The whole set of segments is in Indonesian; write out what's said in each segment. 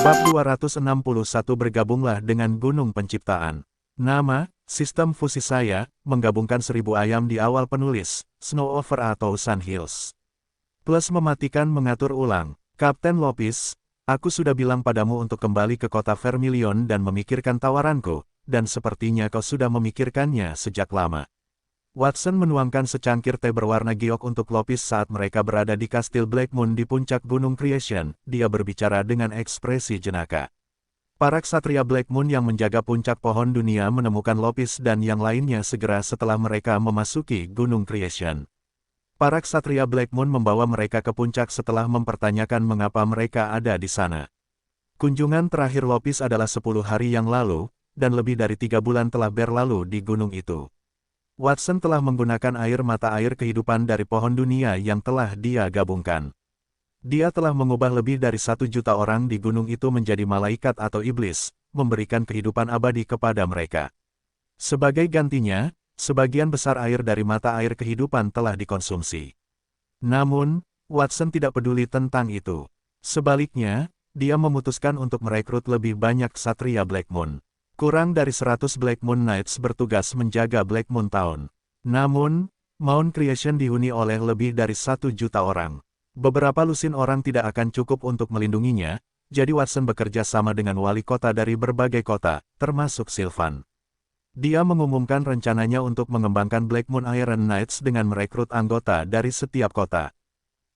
Bab 261 Bergabunglah dengan Gunung Penciptaan. Nama, sistem fusi saya, menggabungkan 1000 ayam di awal penulis, Snow Over atau Sun Hills. Plus mematikan mengatur ulang. Kapten Lopis, aku sudah bilang padamu untuk kembali ke kota Vermilion dan memikirkan tawaranku, dan sepertinya kau sudah memikirkannya sejak lama. Watson menuangkan secangkir teh berwarna giok untuk Lopis saat mereka berada di Kastil Blackmoon di puncak Gunung Creation. Dia berbicara dengan ekspresi jenaka. Para ksatria Blackmoon yang menjaga puncak pohon dunia menemukan Lopis dan yang lainnya segera setelah mereka memasuki Gunung Creation. Para ksatria Blackmoon membawa mereka ke puncak setelah mempertanyakan mengapa mereka ada di sana. Kunjungan terakhir Lopis adalah 10 hari yang lalu, dan lebih dari 3 bulan telah berlalu di gunung itu. Watson telah menggunakan air mata air kehidupan dari pohon dunia yang telah dia gabungkan. Dia telah mengubah lebih dari 1 juta orang di gunung itu menjadi malaikat atau iblis, memberikan kehidupan abadi kepada mereka. Sebagai gantinya, sebagian besar air dari mata air kehidupan telah dikonsumsi. Namun, Watson tidak peduli tentang itu. Sebaliknya, dia memutuskan untuk merekrut lebih banyak ksatria Blackmoon. Kurang dari 100 Blackmoon Knights bertugas menjaga Blackmoon Town. Namun, Mount Creation dihuni oleh lebih dari 1 juta orang. Beberapa lusin orang tidak akan cukup untuk melindunginya, jadi Watson bekerja sama dengan wali kota dari berbagai kota, termasuk Sylvan. Dia mengumumkan rencananya untuk mengembangkan Blackmoon Iron Knights dengan merekrut anggota dari setiap kota.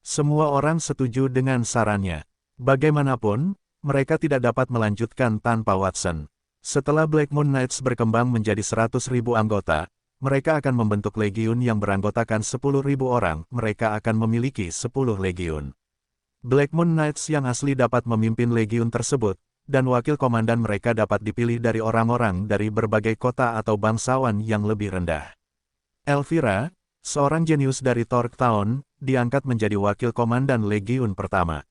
Semua orang setuju dengan sarannya. Bagaimanapun, mereka tidak dapat melanjutkan tanpa Watson. Setelah Blackmoon Knights berkembang menjadi 100.000 anggota, mereka akan membentuk legiun yang beranggotakan 10.000 orang, mereka akan memiliki 10 legiun. Blackmoon Knights yang asli dapat memimpin legiun tersebut, dan wakil komandan mereka dapat dipilih dari orang-orang dari berbagai kota atau bangsawan yang lebih rendah. Elvira, seorang jenius dari Torque Town, diangkat menjadi wakil komandan legiun pertama.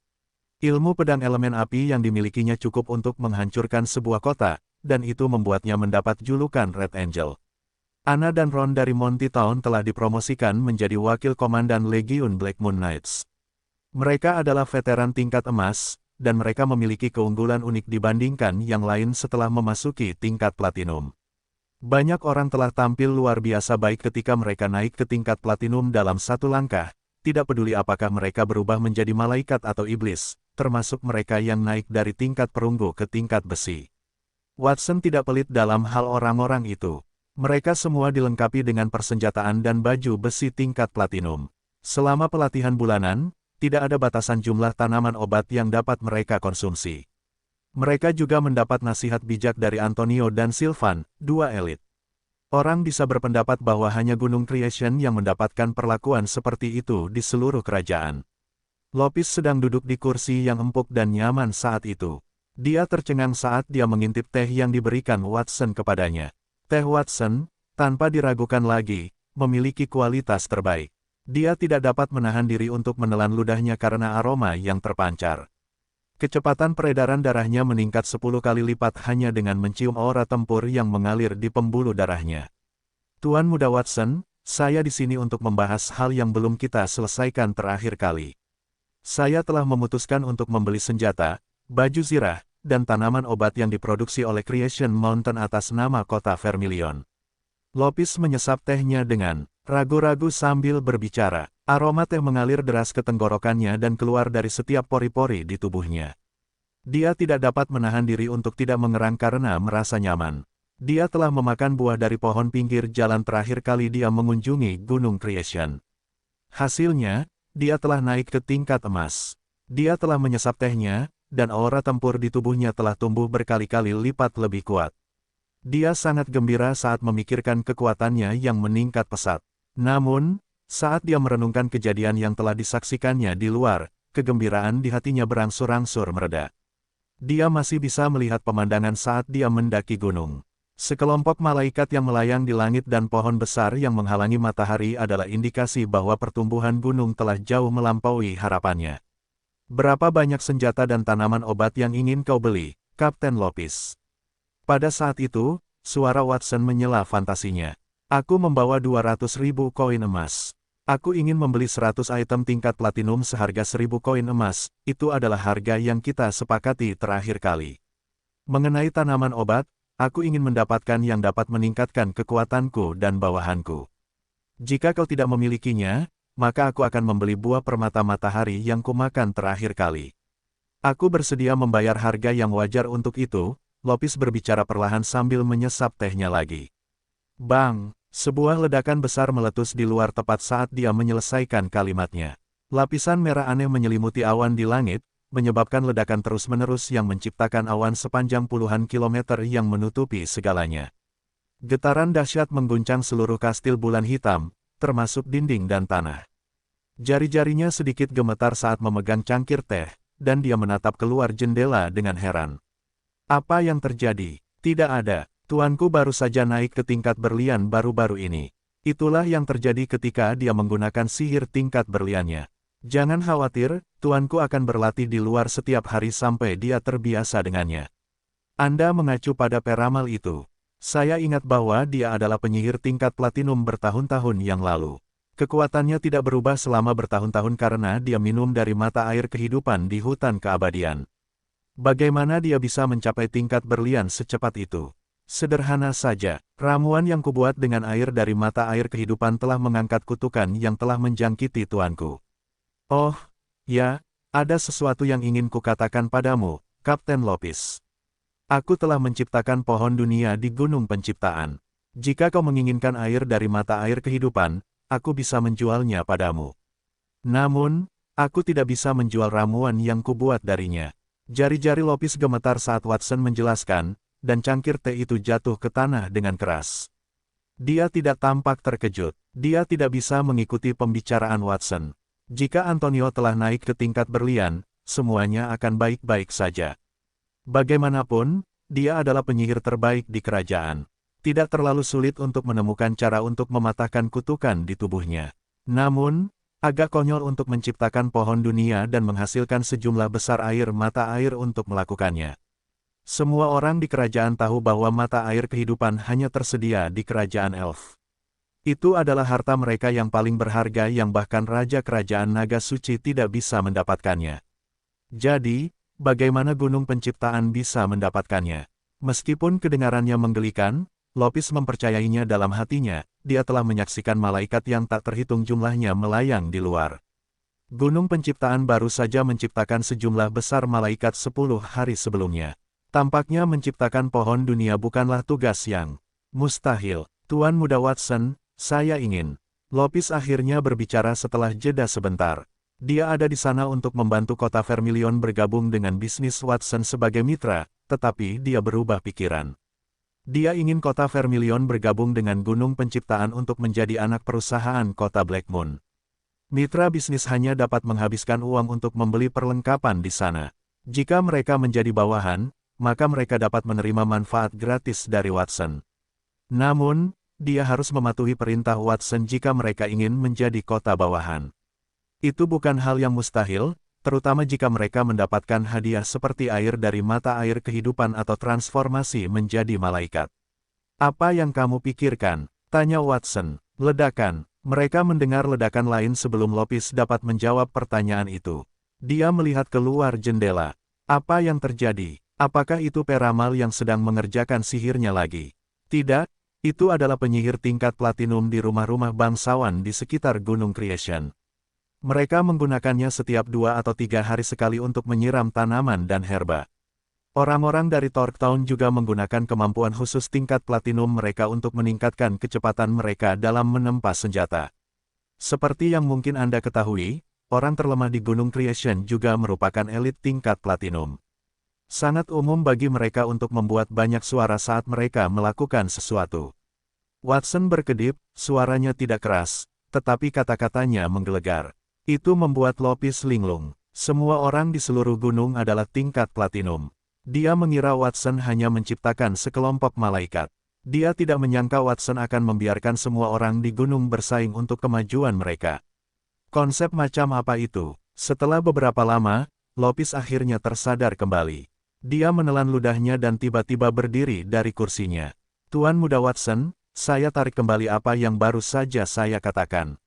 Ilmu pedang elemen api yang dimilikinya cukup untuk menghancurkan sebuah kota, dan itu membuatnya mendapat julukan Red Angel. Anna dan Ron dari Monty Town telah dipromosikan menjadi wakil komandan Legiun Blackmoon Knights. Mereka adalah veteran tingkat emas, dan mereka memiliki keunggulan unik dibandingkan yang lain setelah memasuki tingkat platinum. Banyak orang telah tampil luar biasa baik ketika mereka naik ke tingkat platinum dalam satu langkah, tidak peduli apakah mereka berubah menjadi malaikat atau iblis, termasuk mereka yang naik dari tingkat perunggu ke tingkat besi. Watson tidak pelit dalam hal orang-orang itu. Mereka semua dilengkapi dengan persenjataan dan baju besi tingkat platinum. Selama pelatihan bulanan, tidak ada batasan jumlah tanaman obat yang dapat mereka konsumsi. Mereka juga mendapat nasihat bijak dari Antonio dan Sylvan, 2 elit. Orang bisa berpendapat bahwa hanya Gunung Creation yang mendapatkan perlakuan seperti itu di seluruh kerajaan. Lopis sedang duduk di kursi yang empuk dan nyaman saat itu. Dia tercengang saat dia mengintip teh yang diberikan Watson kepadanya. Teh Watson, tanpa diragukan lagi, memiliki kualitas terbaik. Dia tidak dapat menahan diri untuk menelan ludahnya karena aroma yang terpancar. Kecepatan peredaran darahnya meningkat 10 kali lipat hanya dengan mencium aura tempur yang mengalir di pembuluh darahnya. Tuan Muda Watson, saya di sini untuk membahas hal yang belum kita selesaikan terakhir kali. Saya telah memutuskan untuk membeli senjata, baju zirah, dan tanaman obat yang diproduksi oleh Creation Mountain atas nama kota Vermilion. Lopis menyesap tehnya dengan ragu-ragu sambil berbicara. Aroma teh mengalir deras ke tenggorokannya dan keluar dari setiap pori-pori di tubuhnya. Dia tidak dapat menahan diri untuk tidak mengerang karena merasa nyaman. Dia telah memakan buah dari pohon pinggir jalan terakhir kali dia mengunjungi Gunung Creation. Hasilnya, dia telah naik ke tingkat emas. Dia telah menyesap tehnya, dan aura tempur di tubuhnya telah tumbuh berkali-kali lipat lebih kuat. Dia sangat gembira saat memikirkan kekuatannya yang meningkat pesat. Namun, saat dia merenungkan kejadian yang telah disaksikannya di luar, kegembiraan di hatinya berangsur-angsur mereda. Dia masih bisa melihat pemandangan saat dia mendaki gunung. Sekelompok malaikat yang melayang di langit dan pohon besar yang menghalangi matahari adalah indikasi bahwa pertumbuhan gunung telah jauh melampaui harapannya. Berapa banyak senjata dan tanaman obat yang ingin kau beli, Kapten Lopis? Pada saat itu, suara Watson menyela fantasinya. Aku membawa 200.000 koin emas. Aku ingin membeli 100 item tingkat platinum seharga 1000 koin emas, itu adalah harga yang kita sepakati terakhir kali. Mengenai tanaman obat, aku ingin mendapatkan yang dapat meningkatkan kekuatanku dan bawahanku. Jika kau tidak memilikinya, maka aku akan membeli buah permata matahari yang kumakan terakhir kali. Aku bersedia membayar harga yang wajar untuk itu, Lopis berbicara perlahan sambil menyesap tehnya lagi. Bang! Sebuah ledakan besar meletus di luar tepat saat dia menyelesaikan kalimatnya. Lapisan merah aneh menyelimuti awan di langit, menyebabkan ledakan terus-menerus yang menciptakan awan sepanjang puluhan kilometer yang menutupi segalanya. Getaran dahsyat mengguncang seluruh kastil bulan hitam, termasuk dinding dan tanah. Jari-jarinya sedikit gemetar saat memegang cangkir teh, dan dia menatap keluar jendela dengan heran. Apa yang terjadi? Tidak ada. Tuanku baru saja naik ke tingkat berlian baru-baru ini. Itulah yang terjadi ketika dia menggunakan sihir tingkat berliannya. Jangan khawatir, tuanku akan berlatih di luar setiap hari sampai dia terbiasa dengannya. Anda mengacu pada peramal itu. Saya ingat bahwa dia adalah penyihir tingkat platinum bertahun-tahun yang lalu. Kekuatannya tidak berubah selama bertahun-tahun karena dia minum dari mata air kehidupan di hutan keabadian. Bagaimana dia bisa mencapai tingkat berlian secepat itu? Sederhana saja, ramuan yang kubuat dengan air dari mata air kehidupan telah mengangkat kutukan yang telah menjangkiti tuanku. Oh, ya, ada sesuatu yang ingin kukatakan padamu, Kapten Lopis. Aku telah menciptakan pohon dunia di Gunung Penciptaan. Jika kau menginginkan air dari mata air kehidupan, aku bisa menjualnya padamu. Namun, aku tidak bisa menjual ramuan yang kubuat darinya. Jari-jari Lopis gemetar saat Watson menjelaskan, dan cangkir teh itu jatuh ke tanah dengan keras. Dia tidak tampak terkejut. Dia tidak bisa mengikuti pembicaraan Watson. Jika Antonio telah naik ke tingkat berlian, semuanya akan baik-baik saja. Bagaimanapun, dia adalah penyihir terbaik di kerajaan. Tidak terlalu sulit untuk menemukan cara untuk mematahkan kutukan di tubuhnya. Namun, agak konyol untuk menciptakan pohon dunia dan menghasilkan sejumlah besar air mata air untuk melakukannya. Semua orang di kerajaan tahu bahwa mata air kehidupan hanya tersedia di kerajaan elf. Itu adalah harta mereka yang paling berharga yang bahkan Raja Kerajaan Naga Suci tidak bisa mendapatkannya. Jadi, bagaimana Gunung Penciptaan bisa mendapatkannya? Meskipun kedengarannya menggelikan, Lopis mempercayainya dalam hatinya, dia telah menyaksikan malaikat yang tak terhitung jumlahnya melayang di luar. Gunung Penciptaan baru saja menciptakan sejumlah besar malaikat 10 hari sebelumnya. Tampaknya menciptakan pohon dunia bukanlah tugas yang mustahil. Tuan Muda Watson, saya ingin. Lopis akhirnya berbicara setelah jeda sebentar. Dia ada di sana untuk membantu kota Vermilion bergabung dengan bisnis Watson sebagai mitra, tetapi dia berubah pikiran. Dia ingin kota Vermilion bergabung dengan Gunung Penciptaan untuk menjadi anak perusahaan kota Blackmoon. Mitra bisnis hanya dapat menghabiskan uang untuk membeli perlengkapan di sana. Jika mereka menjadi bawahan, maka mereka dapat menerima manfaat gratis dari Watson. Namun, dia harus mematuhi perintah Watson jika mereka ingin menjadi kota bawahan. Itu bukan hal yang mustahil, terutama jika mereka mendapatkan hadiah seperti air dari mata air kehidupan atau transformasi menjadi malaikat. Apa yang kamu pikirkan? Tanya Watson. Ledakan. Mereka mendengar ledakan lain sebelum Lopis dapat menjawab pertanyaan itu. Dia melihat keluar jendela. Apa yang terjadi? Apakah itu peramal yang sedang mengerjakan sihirnya lagi? Tidak, itu adalah penyihir tingkat platinum di rumah-rumah bangsawan di sekitar Gunung Creation. Mereka menggunakannya setiap 2 atau 3 hari sekali untuk menyiram tanaman dan herba. Orang-orang dari Torktown juga menggunakan kemampuan khusus tingkat platinum mereka untuk meningkatkan kecepatan mereka dalam menempa senjata. Seperti yang mungkin Anda ketahui, orang terlemah di Gunung Creation juga merupakan elit tingkat platinum. Sangat umum bagi mereka untuk membuat banyak suara saat mereka melakukan sesuatu. Watson berkedip, suaranya tidak keras, tetapi kata-katanya menggelegar. Itu membuat Lopis linglung. Semua orang di seluruh gunung adalah tingkat platinum. Dia mengira Watson hanya menciptakan sekelompok malaikat. Dia tidak menyangka Watson akan membiarkan semua orang di gunung bersaing untuk kemajuan mereka. Konsep macam apa itu? Setelah beberapa lama, Lopis akhirnya tersadar kembali. Dia menelan ludahnya dan tiba-tiba berdiri dari kursinya. Tuan Muda Watson, saya tarik kembali apa yang baru saja saya katakan.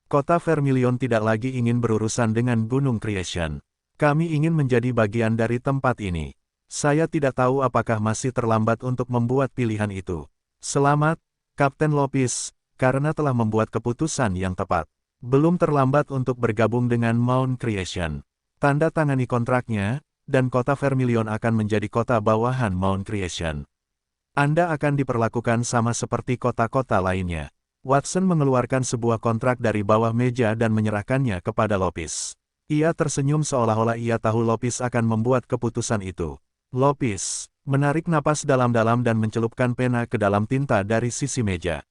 Kota Vermilion tidak lagi ingin berurusan dengan Gunung Creation. Kami ingin menjadi bagian dari tempat ini. Saya tidak tahu apakah masih terlambat untuk membuat pilihan itu. Selamat, Kapten Lopis, karena telah membuat keputusan yang tepat. Belum terlambat untuk bergabung dengan Mount Creation. Tanda tangani kontraknya, dan kota Vermilion akan menjadi kota bawahan Mount Creation. Anda akan diperlakukan sama seperti kota-kota lainnya. Watson mengeluarkan sebuah kontrak dari bawah meja dan menyerahkannya kepada Lopis. Ia tersenyum seolah-olah ia tahu Lopis akan membuat keputusan itu. Lopis menarik napas dalam-dalam dan mencelupkan pena ke dalam tinta dari sisi meja.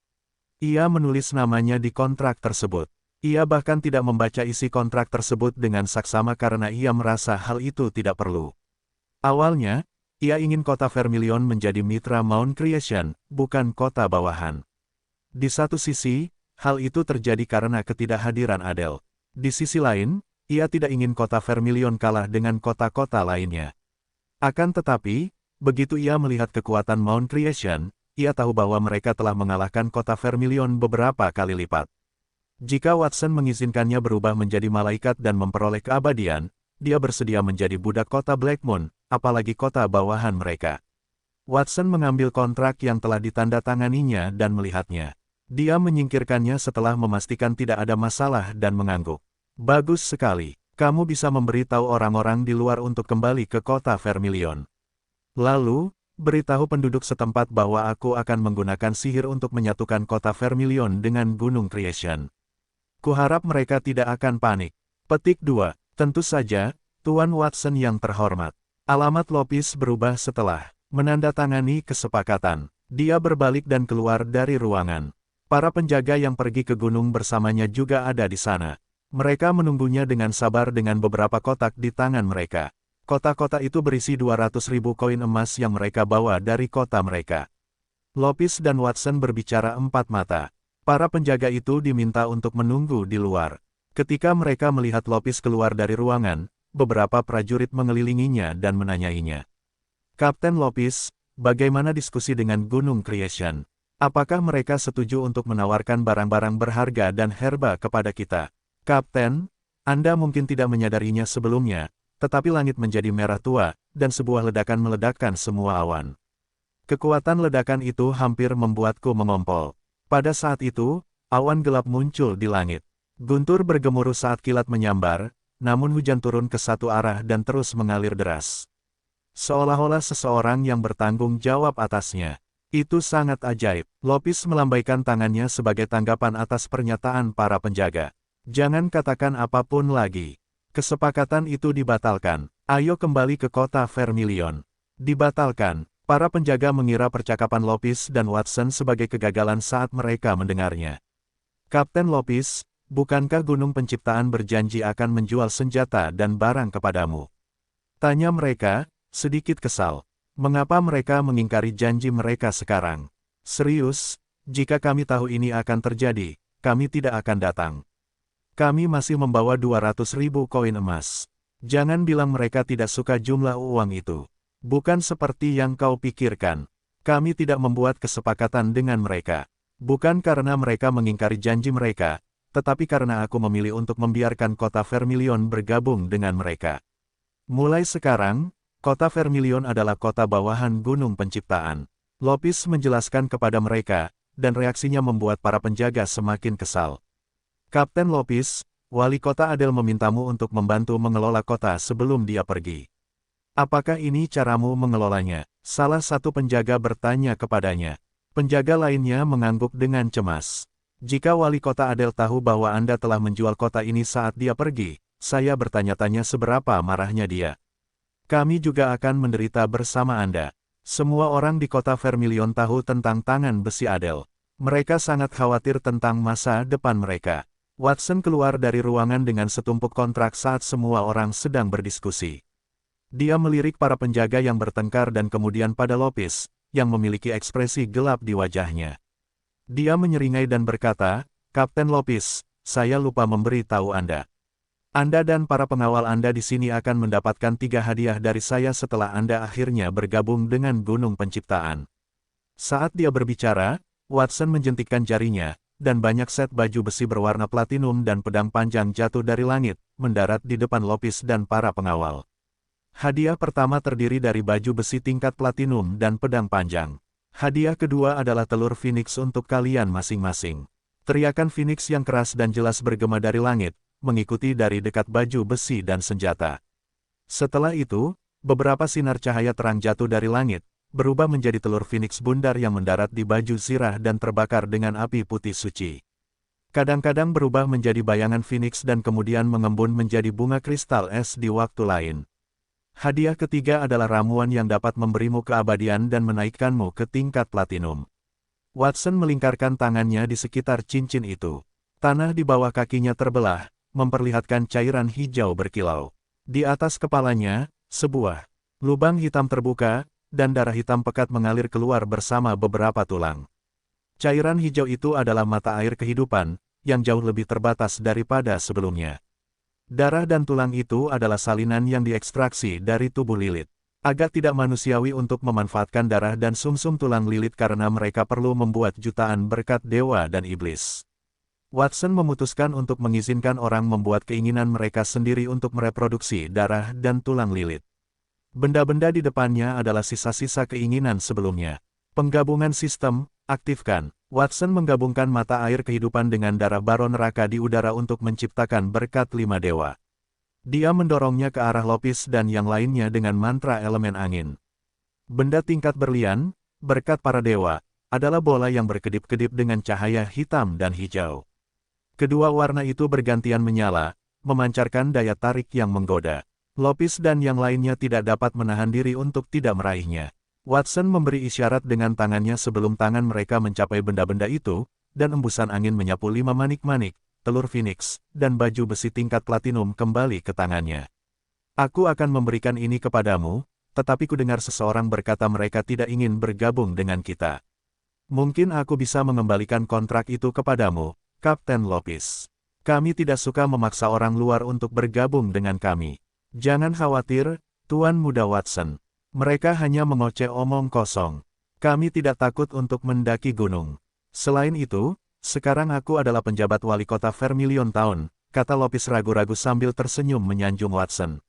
Ia menulis namanya di kontrak tersebut. Ia bahkan tidak membaca isi kontrak tersebut dengan saksama karena ia merasa hal itu tidak perlu. Awalnya, ia ingin kota Vermilion menjadi mitra Mount Creation, bukan kota bawahan. Di satu sisi, hal itu terjadi karena ketidakhadiran Adele. Di sisi lain, ia tidak ingin kota Vermilion kalah dengan kota-kota lainnya. Akan tetapi, begitu ia melihat kekuatan Mount Creation, ia tahu bahwa mereka telah mengalahkan kota Vermilion beberapa kali lipat. Jika Watson mengizinkannya berubah menjadi malaikat dan memperoleh keabadian, dia bersedia menjadi budak kota Blackmoon, apalagi kota bawahan mereka. Watson mengambil kontrak yang telah ditandatanganinya dan melihatnya. Dia menyingkirkannya setelah memastikan tidak ada masalah dan mengangguk. Bagus sekali, kamu bisa memberitahu orang-orang di luar untuk kembali ke kota Vermilion. Lalu, beritahu penduduk setempat bahwa aku akan menggunakan sihir untuk menyatukan kota Vermilion dengan Gunung Creation. Kuharap mereka tidak akan panik. Petik 2. Tentu saja, Tuan Watson yang terhormat. Alamat Lopis berubah setelah menandatangani kesepakatan. Dia berbalik dan keluar dari ruangan. Para penjaga yang pergi ke gunung bersamanya juga ada di sana. Mereka menunggunya dengan sabar dengan beberapa kotak di tangan mereka. Kotak-kotak itu berisi 200.000 koin emas yang mereka bawa dari kota mereka. Lopis dan Watson berbicara empat mata. Para penjaga itu diminta untuk menunggu di luar. Ketika mereka melihat Lopis keluar dari ruangan, beberapa prajurit mengelilinginya dan menanyainya. Kapten Lopis, bagaimana diskusi dengan Gunung Creation? Apakah mereka setuju untuk menawarkan barang-barang berharga dan herba kepada kita? Kapten, Anda mungkin tidak menyadarinya sebelumnya, tetapi langit menjadi merah tua, dan sebuah ledakan meledakkan semua awan. Kekuatan ledakan itu hampir membuatku mengompol. Pada saat itu, awan gelap muncul di langit. Guntur bergemuruh saat kilat menyambar, namun hujan turun ke satu arah dan terus mengalir deras. Seolah-olah seseorang yang bertanggung jawab atasnya. Itu sangat ajaib. Lopis melambaikan tangannya sebagai tanggapan atas pernyataan para penjaga. Jangan katakan apapun lagi. Kesepakatan itu dibatalkan. Ayo kembali ke kota Vermilion. Dibatalkan. Para penjaga mengira percakapan Lopis dan Watson sebagai kegagalan saat mereka mendengarnya. Kapten Lopis, bukankah Gunung Penciptaan berjanji akan menjual senjata dan barang kepadamu? Tanya mereka, sedikit kesal. Mengapa mereka mengingkari janji mereka sekarang? Serius, jika kami tahu ini akan terjadi, kami tidak akan datang. Kami masih membawa 200.000 koin emas. Jangan bilang mereka tidak suka jumlah uang itu. Bukan seperti yang kau pikirkan. Kami tidak membuat kesepakatan dengan mereka. Bukan karena mereka mengingkari janji mereka, tetapi karena aku memilih untuk membiarkan kota Vermilion bergabung dengan mereka. Mulai sekarang, kota Vermilion adalah kota bawahan Gunung Penciptaan. Lopis menjelaskan kepada mereka, dan reaksinya membuat para penjaga semakin kesal. Kapten Lopis, wali kota Adele memintamu untuk membantu mengelola kota sebelum dia pergi. Apakah ini caramu mengelolanya? Salah satu penjaga bertanya kepadanya. Penjaga lainnya mengangguk dengan cemas. Jika wali kota Adele tahu bahwa Anda telah menjual kota ini saat dia pergi, saya bertanya-tanya seberapa marahnya dia. Kami juga akan menderita bersama Anda. Semua orang di kota Vermilion tahu tentang tangan besi Adele. Mereka sangat khawatir tentang masa depan mereka. Watson keluar dari ruangan dengan setumpuk kontrak saat semua orang sedang berdiskusi. Dia melirik para penjaga yang bertengkar dan kemudian pada Lopis, yang memiliki ekspresi gelap di wajahnya. Dia menyeringai dan berkata, Kapten Lopis, saya lupa memberi tahu Anda. Anda dan para pengawal Anda di sini akan mendapatkan 3 hadiah dari saya setelah Anda akhirnya bergabung dengan Gunung Penciptaan. Saat dia berbicara, Watson menjentikkan jarinya, dan banyak set baju besi berwarna platinum dan pedang panjang jatuh dari langit, mendarat di depan Lopis dan para pengawal. Hadiah pertama terdiri dari baju besi tingkat platinum dan pedang panjang. Hadiah kedua adalah telur Phoenix untuk kalian masing-masing. Teriakan Phoenix yang keras dan jelas bergema dari langit, mengikuti dari dekat baju besi dan senjata. Setelah itu, beberapa sinar cahaya terang jatuh dari langit, berubah menjadi telur Phoenix bundar yang mendarat di baju zirah dan terbakar dengan api putih suci. Kadang-kadang berubah menjadi bayangan Phoenix dan kemudian mengembun menjadi bunga kristal es di waktu lain. Hadiah ketiga adalah ramuan yang dapat memberimu keabadian dan menaikkanmu ke tingkat platinum. Watson melingkarkan tangannya di sekitar cincin itu. Tanah di bawah kakinya terbelah, memperlihatkan cairan hijau berkilau. Di atas kepalanya, sebuah lubang hitam terbuka, dan darah hitam pekat mengalir keluar bersama beberapa tulang. Cairan hijau itu adalah mata air kehidupan, yang jauh lebih terbatas daripada sebelumnya. Darah dan tulang itu adalah salinan yang diekstraksi dari tubuh Lilith. Agak tidak manusiawi untuk memanfaatkan darah dan sumsum tulang Lilith karena mereka perlu membuat jutaan berkat dewa dan iblis. Watson memutuskan untuk mengizinkan orang membuat keinginan mereka sendiri untuk mereproduksi darah dan tulang Lilith. Benda-benda di depannya adalah sisa-sisa keinginan sebelumnya. Penggabungan sistem, aktifkan. Watson menggabungkan mata air kehidupan dengan darah baron neraka di udara untuk menciptakan berkat 5 dewa. Dia mendorongnya ke arah Lopis dan yang lainnya dengan mantra elemen angin. Benda tingkat berlian, berkat para dewa, adalah bola yang berkedip-kedip dengan cahaya hitam dan hijau. Kedua warna itu bergantian menyala, memancarkan daya tarik yang menggoda. Lopis dan yang lainnya tidak dapat menahan diri untuk tidak meraihnya. Watson memberi isyarat dengan tangannya sebelum tangan mereka mencapai benda-benda itu, dan embusan angin menyapu 5 manik-manik, telur Phoenix, dan baju besi tingkat platinum kembali ke tangannya. Aku akan memberikan ini kepadamu, tetapi kudengar seseorang berkata mereka tidak ingin bergabung dengan kita. Mungkin aku bisa mengembalikan kontrak itu kepadamu, Kapten Lopis. Kami tidak suka memaksa orang luar untuk bergabung dengan kami. Jangan khawatir, Tuan Muda Watson. Mereka hanya mengoceh omong kosong. Kami tidak takut untuk mendaki gunung. Selain itu, sekarang aku adalah penjabat wali kota Vermilion Town, kata Lopis ragu-ragu sambil tersenyum menyanjung Watson.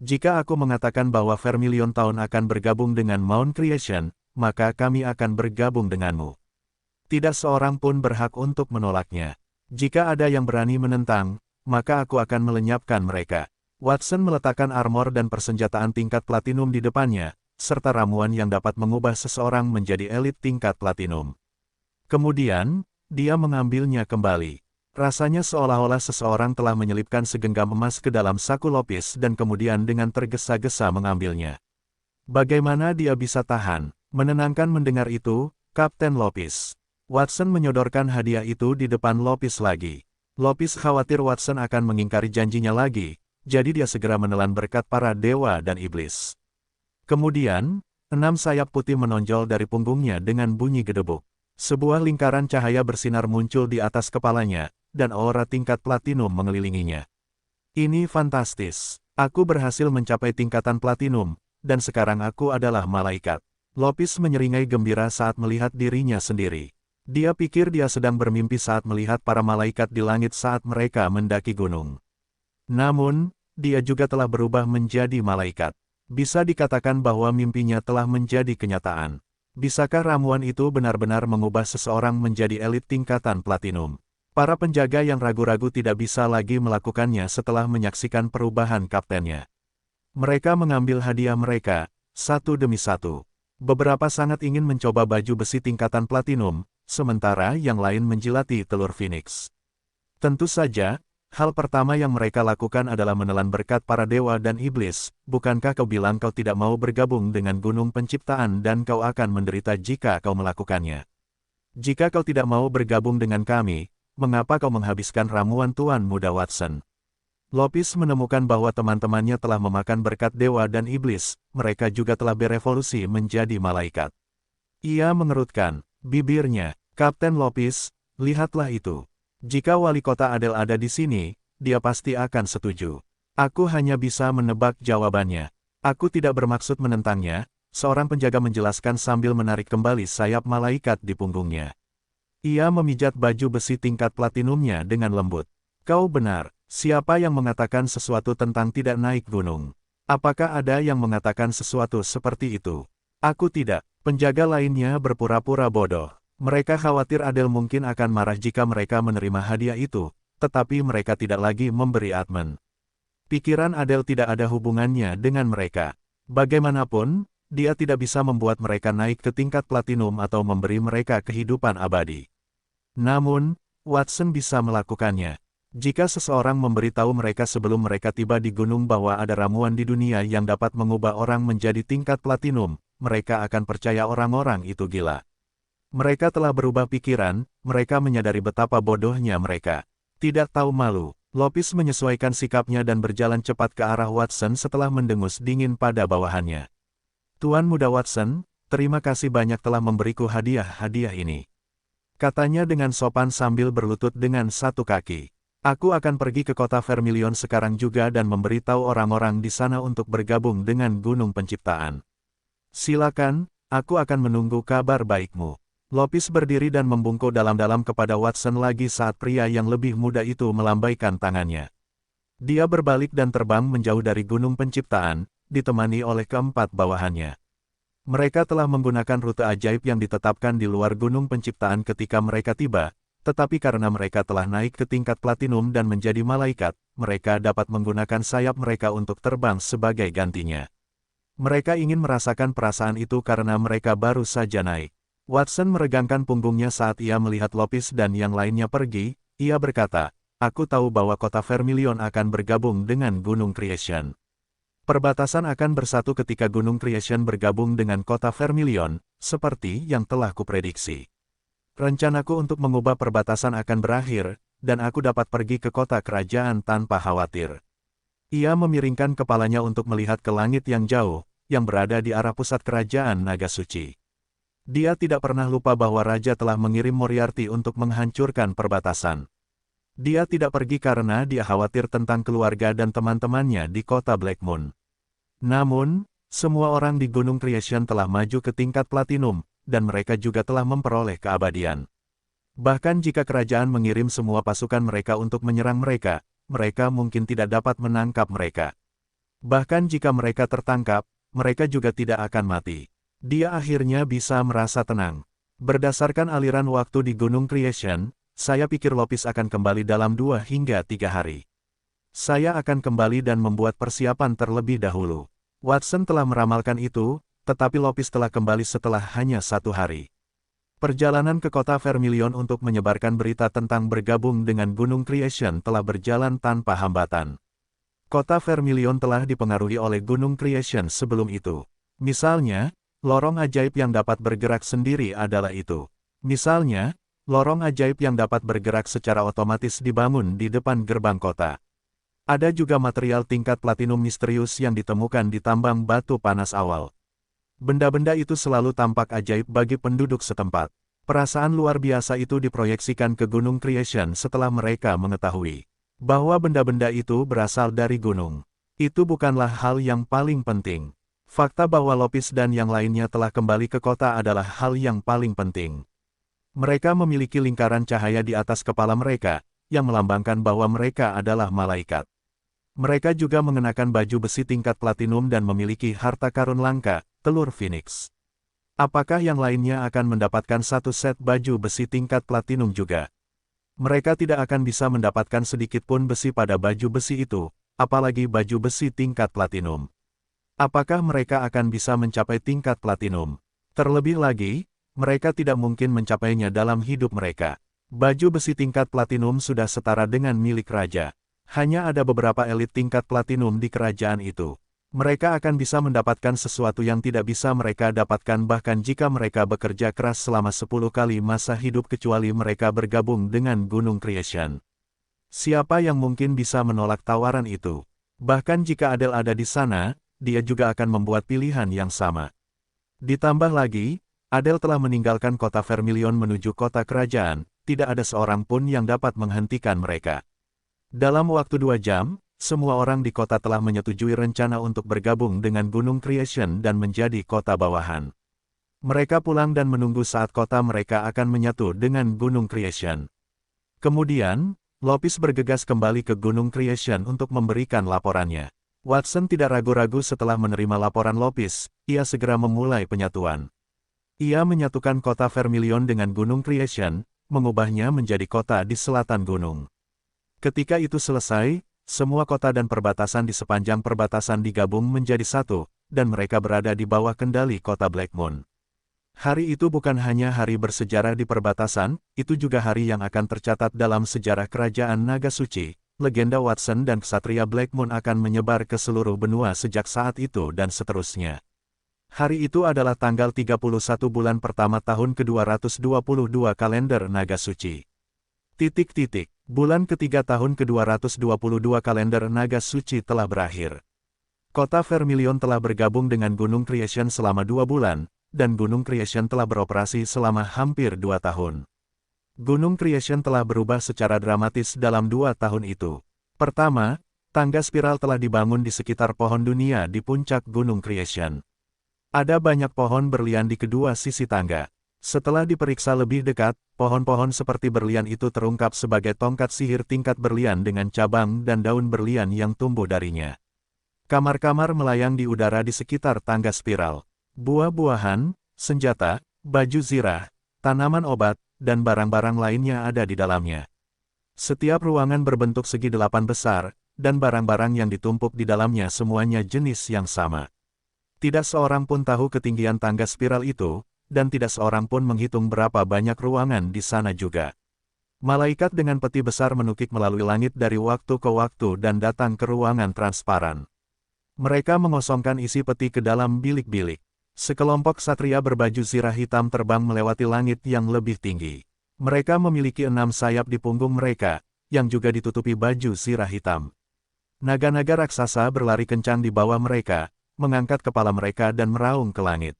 Jika aku mengatakan bahwa Vermilion Town akan bergabung dengan Mount Creation, maka kami akan bergabung denganmu. Tidak seorang pun berhak untuk menolaknya. Jika ada yang berani menentang, maka aku akan melenyapkan mereka. Watson meletakkan armor dan persenjataan tingkat platinum di depannya, serta ramuan yang dapat mengubah seseorang menjadi elit tingkat platinum. Kemudian, dia mengambilnya kembali. Rasanya seolah-olah seseorang telah menyelipkan segenggam emas ke dalam saku Lopis dan kemudian dengan tergesa-gesa mengambilnya. Bagaimana dia bisa tahan? Menenangkan mendengar itu, Kapten Lopis. Watson menyodorkan hadiah itu di depan Lopis lagi. Lopis khawatir Watson akan mengingkari janjinya lagi. Jadi dia segera menelan berkat para dewa dan iblis. Kemudian, 6 sayap putih menonjol dari punggungnya dengan bunyi gedebuk. Sebuah lingkaran cahaya bersinar muncul di atas kepalanya, dan aura tingkat platinum mengelilinginya. Ini fantastis. Aku berhasil mencapai tingkatan platinum, dan sekarang aku adalah malaikat. Lopis menyeringai gembira saat melihat dirinya sendiri. Dia pikir dia sedang bermimpi saat melihat para malaikat di langit saat mereka mendaki gunung. Namun, dia juga telah berubah menjadi malaikat. Bisa dikatakan bahwa mimpinya telah menjadi kenyataan. Bisakah ramuan itu benar-benar mengubah seseorang menjadi elit tingkatan platinum? Para penjaga yang ragu-ragu tidak bisa lagi melakukannya setelah menyaksikan perubahan kaptennya. Mereka mengambil hadiah mereka, satu demi satu. Beberapa sangat ingin mencoba baju besi tingkatan platinum, sementara yang lain menjilati telur Phoenix. Tentu saja, hal pertama yang mereka lakukan adalah menelan berkat para dewa dan iblis. Bukankah kau bilang kau tidak mau bergabung dengan Gunung Penciptaan dan kau akan menderita jika kau melakukannya? Jika kau tidak mau bergabung dengan kami, mengapa kau menghabiskan ramuan Tuan Muda Watson? Lopis menemukan bahwa teman-temannya telah memakan berkat dewa dan iblis, mereka juga telah berevolusi menjadi malaikat. Ia mengerutkan bibirnya. Kapten Lopis, lihatlah itu. Jika wali kota Adel ada di sini, dia pasti akan setuju. Aku hanya bisa menebak jawabannya. Aku tidak bermaksud menentangnya, seorang penjaga menjelaskan sambil menarik kembali sayap malaikat di punggungnya. Ia memijat baju besi tingkat platinumnya dengan lembut. Kau benar, siapa yang mengatakan sesuatu tentang tidak naik gunung? Apakah ada yang mengatakan sesuatu seperti itu? Aku tidak. Penjaga lainnya berpura-pura bodoh. Mereka khawatir Adele mungkin akan marah jika mereka menerima hadiah itu, tetapi mereka tidak lagi memberi Admen. Pikiran Adele tidak ada hubungannya dengan mereka. Bagaimanapun, dia tidak bisa membuat mereka naik ke tingkat platinum atau memberi mereka kehidupan abadi. Namun, Watson bisa melakukannya. Jika seseorang memberitahu mereka sebelum mereka tiba di gunung bahwa ada ramuan di dunia yang dapat mengubah orang menjadi tingkat platinum, mereka akan percaya orang-orang itu gila. Mereka telah berubah pikiran, mereka menyadari betapa bodohnya mereka. Tidak tahu malu, Lopis menyesuaikan sikapnya dan berjalan cepat ke arah Watson setelah mendengus dingin pada bawahannya. Tuan Muda Watson, terima kasih banyak telah memberiku hadiah-hadiah ini. Katanya dengan sopan sambil berlutut dengan satu kaki. Aku akan pergi ke kota Vermilion sekarang juga dan memberitahu orang-orang di sana untuk bergabung dengan Gunung Penciptaan. Silakan, aku akan menunggu kabar baikmu. Lopis berdiri dan membungkuk dalam-dalam kepada Watson lagi saat pria yang lebih muda itu melambaikan tangannya. Dia berbalik dan terbang menjauh dari Gunung Penciptaan, ditemani oleh keempat bawahannya. Mereka telah menggunakan rute ajaib yang ditetapkan di luar Gunung Penciptaan ketika mereka tiba, tetapi karena mereka telah naik ke tingkat platinum dan menjadi malaikat, mereka dapat menggunakan sayap mereka untuk terbang sebagai gantinya. Mereka ingin merasakan perasaan itu karena mereka baru saja naik. Watson meregangkan punggungnya saat ia melihat Lopis dan yang lainnya pergi. Ia berkata, aku tahu bahwa kota Vermilion akan bergabung dengan Gunung Creation. Perbatasan akan bersatu ketika Gunung Creation bergabung dengan kota Vermilion, seperti yang telah kuprediksi. Rencanaku untuk mengubah perbatasan akan berakhir, dan aku dapat pergi ke kota kerajaan tanpa khawatir. Ia memiringkan kepalanya untuk melihat ke langit yang jauh, yang berada di arah pusat kerajaan Naga Suci. Dia tidak pernah lupa bahwa Raja telah mengirim Moriarty untuk menghancurkan perbatasan. Dia tidak pergi karena dia khawatir tentang keluarga dan teman-temannya di kota Black Moon. Namun, semua orang di Gunung Creation telah maju ke tingkat platinum, dan mereka juga telah memperoleh keabadian. Bahkan jika kerajaan mengirim semua pasukan mereka untuk menyerang mereka, mereka mungkin tidak dapat menangkap mereka. Bahkan jika mereka tertangkap, mereka juga tidak akan mati. Dia akhirnya bisa merasa tenang. Berdasarkan aliran waktu di Gunung Creation, saya pikir Lopis akan kembali dalam 2 hingga 3 hari. Saya akan kembali dan membuat persiapan terlebih dahulu. Watson telah meramalkan itu, tetapi Lopis telah kembali setelah hanya 1 hari. Perjalanan ke kota Vermilion untuk menyebarkan berita tentang bergabung dengan Gunung Creation telah berjalan tanpa hambatan. Kota Vermilion telah dipengaruhi oleh Gunung Creation sebelum itu. Misalnya, lorong ajaib yang dapat bergerak sendiri adalah itu. Misalnya, lorong ajaib yang dapat bergerak secara otomatis dibangun di depan gerbang kota. Ada juga material tingkat platinum misterius yang ditemukan di tambang batu panas awal. Benda-benda itu selalu tampak ajaib bagi penduduk setempat. Perasaan luar biasa itu diproyeksikan ke Gunung Creation setelah mereka mengetahui bahwa benda-benda itu berasal dari gunung. Itu bukanlah hal yang paling penting. Fakta bahwa Lopis dan yang lainnya telah kembali ke kota adalah hal yang paling penting. Mereka memiliki lingkaran cahaya di atas kepala mereka, yang melambangkan bahwa mereka adalah malaikat. Mereka juga mengenakan baju besi tingkat platinum dan memiliki harta karun langka, telur Phoenix. Apakah yang lainnya akan mendapatkan satu set baju besi tingkat platinum juga? Mereka tidak akan bisa mendapatkan sedikit pun besi pada baju besi itu, apalagi baju besi tingkat platinum. Apakah mereka akan bisa mencapai tingkat platinum? Terlebih lagi, mereka tidak mungkin mencapainya dalam hidup mereka. Baju besi tingkat platinum sudah setara dengan milik raja. Hanya ada beberapa elit tingkat platinum di kerajaan itu. Mereka akan bisa mendapatkan sesuatu yang tidak bisa mereka dapatkan bahkan jika mereka bekerja keras selama 10 kali masa hidup kecuali mereka bergabung dengan Gunung Creation. Siapa yang mungkin bisa menolak tawaran itu? Bahkan jika Adele ada di sana, dia juga akan membuat pilihan yang sama. Ditambah lagi, Adele telah meninggalkan kota Vermilion menuju kota kerajaan, tidak ada seorang pun yang dapat menghentikan mereka. Dalam waktu 2 jam, semua orang di kota telah menyetujui rencana untuk bergabung dengan Gunung Creation dan menjadi kota bawahan. Mereka pulang dan menunggu saat kota mereka akan menyatu dengan Gunung Creation. Kemudian, Lopis bergegas kembali ke Gunung Creation untuk memberikan laporannya. Watson tidak ragu-ragu setelah menerima laporan Lopis, ia segera memulai penyatuan. Ia menyatukan kota Vermilion dengan Gunung Creation, mengubahnya menjadi kota di selatan gunung. Ketika itu selesai, semua kota dan perbatasan di sepanjang perbatasan digabung menjadi satu, dan mereka berada di bawah kendali kota Black Moon. Hari itu bukan hanya hari bersejarah di perbatasan, itu juga hari yang akan tercatat dalam sejarah kerajaan Naga Suci. Legenda Watson dan Ksatria Black Moon akan menyebar ke seluruh benua sejak saat itu dan seterusnya. Hari itu adalah tanggal 31 bulan pertama tahun ke-222 kalender Naga Suci. Bulan ketiga tahun ke-222 kalender Naga Suci telah berakhir. Kota Vermilion telah bergabung dengan Gunung Creation selama 2 bulan, dan Gunung Creation telah beroperasi selama hampir 2 tahun. Gunung Creation telah berubah secara dramatis dalam 2 tahun itu. Pertama, tangga spiral telah dibangun di sekitar pohon dunia di puncak Gunung Creation. Ada banyak pohon berlian di kedua sisi tangga. Setelah diperiksa lebih dekat, pohon-pohon seperti berlian itu terungkap sebagai tongkat sihir tingkat berlian dengan cabang dan daun berlian yang tumbuh darinya. Kamar-kamar melayang di udara di sekitar tangga spiral. Buah-buahan, senjata, baju zirah, tanaman obat, dan barang-barang lainnya ada di dalamnya. Setiap ruangan berbentuk segi 8 besar, dan barang-barang yang ditumpuk di dalamnya semuanya jenis yang sama. Tidak seorang pun tahu ketinggian tangga spiral itu, dan tidak seorang pun menghitung berapa banyak ruangan di sana juga. Malaikat dengan peti besar menukik melalui langit dari waktu ke waktu dan datang ke ruangan transparan. Mereka mengosongkan isi peti ke dalam bilik-bilik. Sekelompok ksatria berbaju zirah hitam terbang melewati langit yang lebih tinggi. Mereka memiliki 6 sayap di punggung mereka, yang juga ditutupi baju zirah hitam. Naga-naga raksasa berlari kencang di bawah mereka, mengangkat kepala mereka dan meraung ke langit.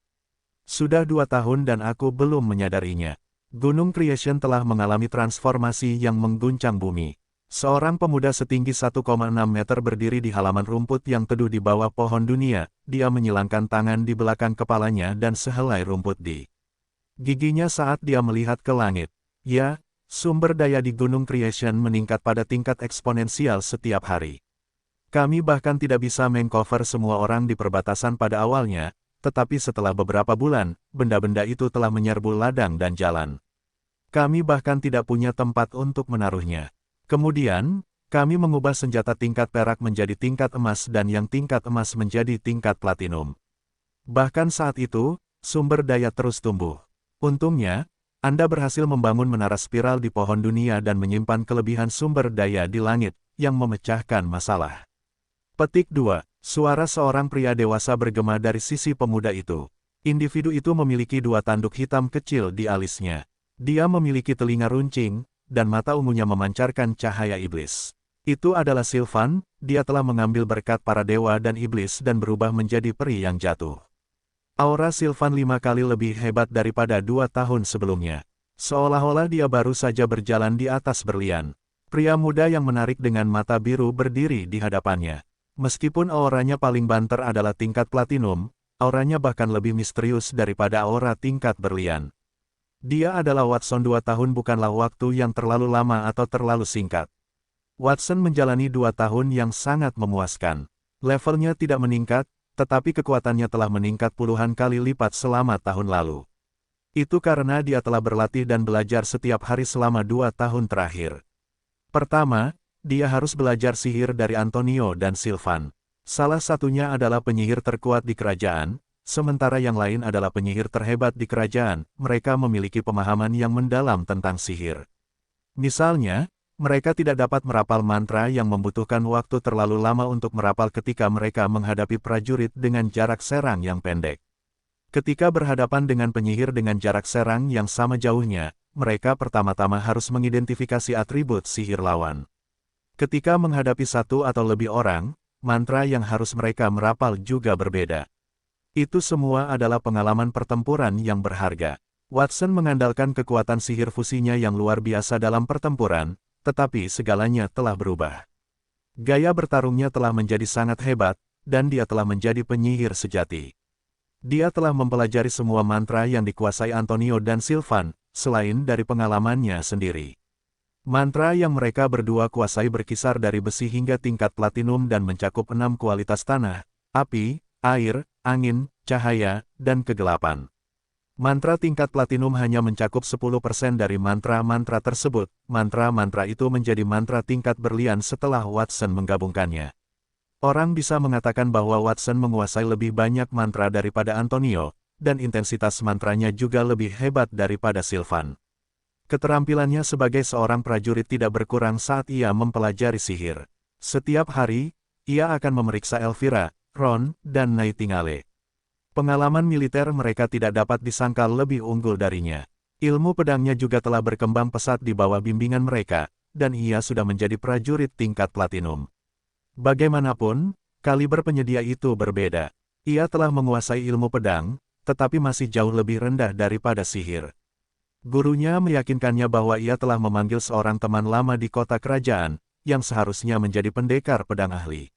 Sudah 2 tahun dan aku belum menyadarinya. Gunung Creation telah mengalami transformasi yang mengguncang bumi. Seorang pemuda setinggi 1,6 meter berdiri di halaman rumput yang teduh di bawah pohon dunia. Dia menyilangkan tangan di belakang kepalanya dan sehelai rumput di giginya saat dia melihat ke langit. Ya, sumber daya di Gunung Creation meningkat pada tingkat eksponensial setiap hari. Kami bahkan tidak bisa mengcover semua orang di perbatasan pada awalnya, tetapi setelah beberapa bulan, benda-benda itu telah menyerbu ladang dan jalan. Kami bahkan tidak punya tempat untuk menaruhnya. Kemudian, kami mengubah senjata tingkat perak menjadi tingkat emas dan yang tingkat emas menjadi tingkat platinum. Bahkan saat itu, sumber daya terus tumbuh. Untungnya, Anda berhasil membangun menara spiral di pohon dunia dan menyimpan kelebihan sumber daya di langit, yang memecahkan masalah. Petik 2. Suara seorang pria dewasa bergema dari sisi pemuda itu. Individu itu memiliki 2 tanduk hitam kecil di alisnya. Dia memiliki telinga runcing, dan mata ungunya memancarkan cahaya iblis. Itu adalah Sylvan, dia telah mengambil berkat para dewa dan iblis dan berubah menjadi peri yang jatuh. Aura Sylvan 5 kali lebih hebat daripada 2 tahun sebelumnya. Seolah-olah dia baru saja berjalan di atas berlian. Pria muda yang menarik dengan mata biru berdiri di hadapannya. Meskipun auranya paling banter adalah tingkat platinum, auranya bahkan lebih misterius daripada aura tingkat berlian. Dia adalah Watson. 2 tahun bukanlah waktu yang terlalu lama atau terlalu singkat. Watson menjalani 2 tahun yang sangat memuaskan. Levelnya tidak meningkat, tetapi kekuatannya telah meningkat puluhan kali lipat selama tahun lalu. Itu karena dia telah berlatih dan belajar setiap hari selama 2 tahun terakhir. Pertama, dia harus belajar sihir dari Antonio dan Sylvan. Salah satunya adalah penyihir terkuat di kerajaan, sementara yang lain adalah penyihir terhebat di kerajaan. Mereka memiliki pemahaman yang mendalam tentang sihir. Misalnya, mereka tidak dapat merapal mantra yang membutuhkan waktu terlalu lama untuk merapal ketika mereka menghadapi prajurit dengan jarak serang yang pendek. Ketika berhadapan dengan penyihir dengan jarak serang yang sama jauhnya, mereka pertama-tama harus mengidentifikasi atribut sihir lawan. Ketika menghadapi 1 atau lebih orang, mantra yang harus mereka merapal juga berbeda. Itu semua adalah pengalaman pertempuran yang berharga. Watson mengandalkan kekuatan sihir fusinya yang luar biasa dalam pertempuran, tetapi segalanya telah berubah. Gaya bertarungnya telah menjadi sangat hebat, dan dia telah menjadi penyihir sejati. Dia telah mempelajari semua mantra yang dikuasai Antonio dan Sylvan, selain dari pengalamannya sendiri. Mantra yang mereka berdua kuasai berkisar dari besi hingga tingkat platinum dan mencakup 6 kualitas tanah, api, air, angin, cahaya, dan kegelapan. Mantra tingkat platinum hanya mencakup 10% dari mantra-mantra tersebut. Mantra-mantra itu menjadi mantra tingkat berlian setelah Watson menggabungkannya. Orang bisa mengatakan bahwa Watson menguasai lebih banyak mantra daripada Antonio, dan intensitas mantranya juga lebih hebat daripada Sylvan. Keterampilannya sebagai seorang prajurit tidak berkurang saat ia mempelajari sihir. Setiap hari, ia akan memeriksa Elvira, Ron, dan Nightingale. Pengalaman militer mereka tidak dapat disangkal lebih unggul darinya. Ilmu pedangnya juga telah berkembang pesat di bawah bimbingan mereka, dan ia sudah menjadi prajurit tingkat platinum. Bagaimanapun, kaliber penyedia itu berbeda. Ia telah menguasai ilmu pedang, tetapi masih jauh lebih rendah daripada sihir. Gurunya meyakinkannya bahwa ia telah memanggil seorang teman lama di kota kerajaan, yang seharusnya menjadi pendekar pedang ahli.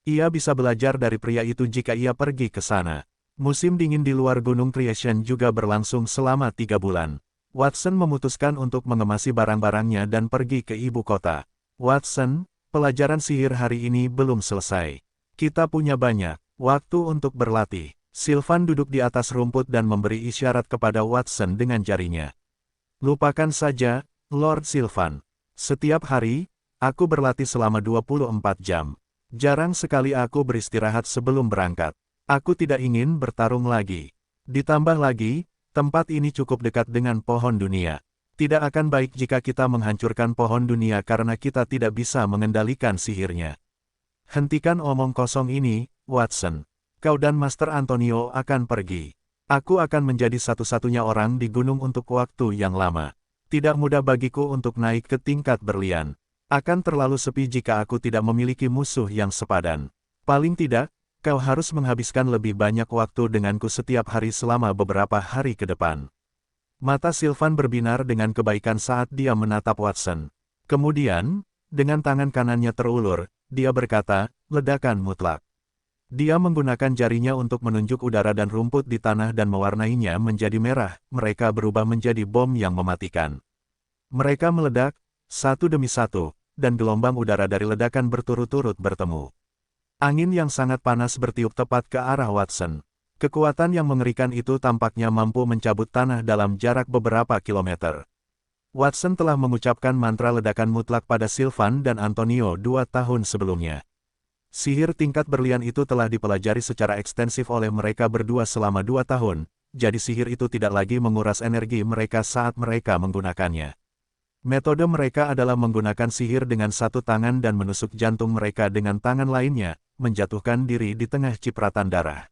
Ia bisa belajar dari pria itu jika ia pergi ke sana. Musim dingin di luar Gunung Creation juga berlangsung selama 3 bulan. Watson memutuskan untuk mengemasi barang-barangnya dan pergi ke ibu kota. Watson, pelajaran sihir hari ini belum selesai. Kita punya banyak waktu untuk berlatih. Sylvan duduk di atas rumput dan memberi isyarat kepada Watson dengan jarinya. Lupakan saja, Lord Sylvan. Setiap hari, aku berlatih selama 24 jam. Jarang sekali aku beristirahat sebelum berangkat. Aku tidak ingin bertarung lagi. Ditambah lagi, tempat ini cukup dekat dengan pohon dunia. Tidak akan baik jika kita menghancurkan pohon dunia karena kita tidak bisa mengendalikan sihirnya. Hentikan omong kosong ini, Watson. Kau dan Master Antonio akan pergi. Aku akan menjadi satu-satunya orang di gunung untuk waktu yang lama. Tidak mudah bagiku untuk naik ke tingkat berlian. Akan terlalu sepi jika aku tidak memiliki musuh yang sepadan. Paling tidak, kau harus menghabiskan lebih banyak waktu denganku setiap hari selama beberapa hari ke depan. Mata Sylvan berbinar dengan kebaikan saat dia menatap Watson. Kemudian, dengan tangan kanannya terulur, dia berkata, ledakan mutlak. Dia menggunakan jarinya untuk menunjuk udara dan rumput di tanah dan mewarnainya menjadi merah, mereka berubah menjadi bom yang mematikan. Mereka meledak, satu demi satu, dan gelombang udara dari ledakan berturut-turut bertemu. Angin yang sangat panas bertiup tepat ke arah Watson. Kekuatan yang mengerikan itu tampaknya mampu mencabut tanah dalam jarak beberapa kilometer. Watson telah mengucapkan mantra ledakan mutlak pada Sylvan dan Antonio 2 tahun sebelumnya. Sihir tingkat berlian itu telah dipelajari secara ekstensif oleh mereka berdua selama 2 tahun, jadi sihir itu tidak lagi menguras energi mereka saat mereka menggunakannya. Metode mereka adalah menggunakan sihir dengan satu tangan dan menusuk jantung mereka dengan tangan lainnya, menjatuhkan diri di tengah cipratan darah.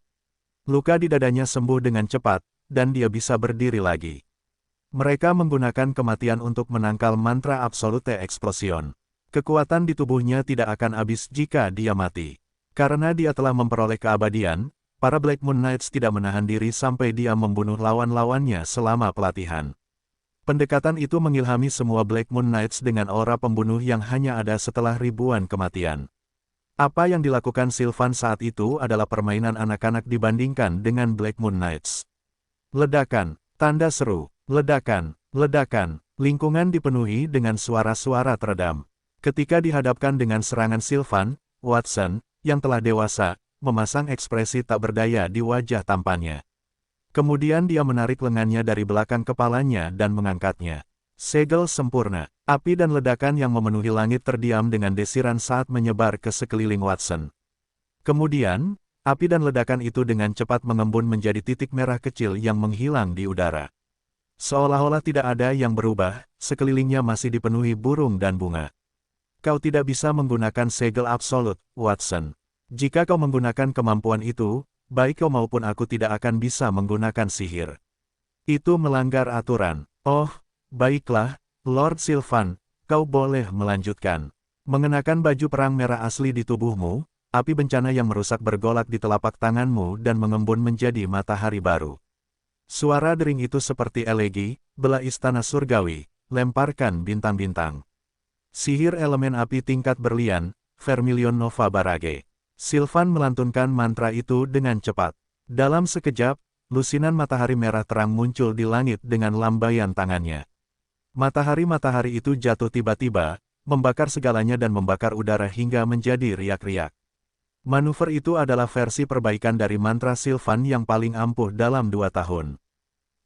Luka di dadanya sembuh dengan cepat, dan dia bisa berdiri lagi. Mereka menggunakan kematian untuk menangkal mantra Absolute Explosion. Kekuatan di tubuhnya tidak akan habis jika dia mati. Karena dia telah memperoleh keabadian, para Black Moon Knights tidak menahan diri sampai dia membunuh lawan-lawannya selama pelatihan. Pendekatan itu mengilhami semua Black Moon Knights dengan aura pembunuh yang hanya ada setelah ribuan kematian. Apa yang dilakukan Sylvan saat itu adalah permainan anak-anak dibandingkan dengan Black Moon Knights. Ledakan, tanda seru, ledakan, ledakan, lingkungan dipenuhi dengan suara-suara teredam. Ketika dihadapkan dengan serangan Sylvan, Watson, yang telah dewasa, memasang ekspresi tak berdaya di wajah tampannya. Kemudian dia menarik lengannya dari belakang kepalanya dan mengangkatnya. Segel sempurna, api dan ledakan yang memenuhi langit terdiam dengan desiran saat menyebar ke sekeliling Watson. Kemudian, api dan ledakan itu dengan cepat mengembun menjadi titik merah kecil yang menghilang di udara. Seolah-olah tidak ada yang berubah, sekelilingnya masih dipenuhi burung dan bunga. Kau tidak bisa menggunakan segel absolut, Watson. Jika kau menggunakan kemampuan itu, baik kau maupun aku tidak akan bisa menggunakan sihir. Itu melanggar aturan. Oh, baiklah, Lord Sylvan, kau boleh melanjutkan. Mengenakan baju perang merah asli di tubuhmu, api bencana yang merusak bergolak di telapak tanganmu dan mengembun menjadi matahari baru. Suara dering itu seperti elegi, bela istana surgawi, lemparkan bintang-bintang. Sihir elemen api tingkat berlian, Vermilion Nova Barage. Sylvan melantunkan mantra itu dengan cepat. Dalam sekejap, lusinan matahari merah terang muncul di langit dengan lambaian tangannya. Matahari-matahari itu jatuh tiba-tiba, membakar segalanya dan membakar udara hingga menjadi riak-riak. Manuver itu adalah versi perbaikan dari mantra Sylvan yang paling ampuh dalam 2 tahun.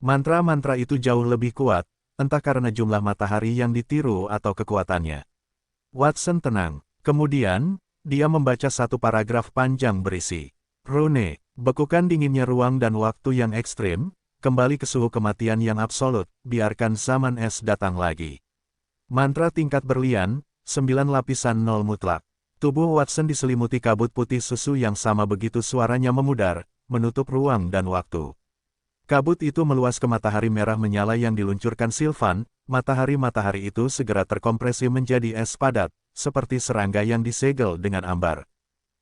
Mantra-mantra itu jauh lebih kuat, entah karena jumlah matahari yang ditiru atau kekuatannya. Watson tenang. Kemudian, dia membaca satu paragraf panjang berisi. Rune, bekukan dinginnya ruang dan waktu yang ekstrim, kembali ke suhu kematian yang absolut, biarkan zaman es datang lagi. Mantra tingkat berlian, 9 lapisan 0 mutlak. Tubuh Watson diselimuti kabut putih susu yang sama begitu suaranya memudar, menutup ruang dan waktu. Kabut itu meluas ke matahari merah menyala yang diluncurkan Sylvan, matahari-matahari itu segera terkompresi menjadi es padat, seperti serangga yang disegel dengan ambar.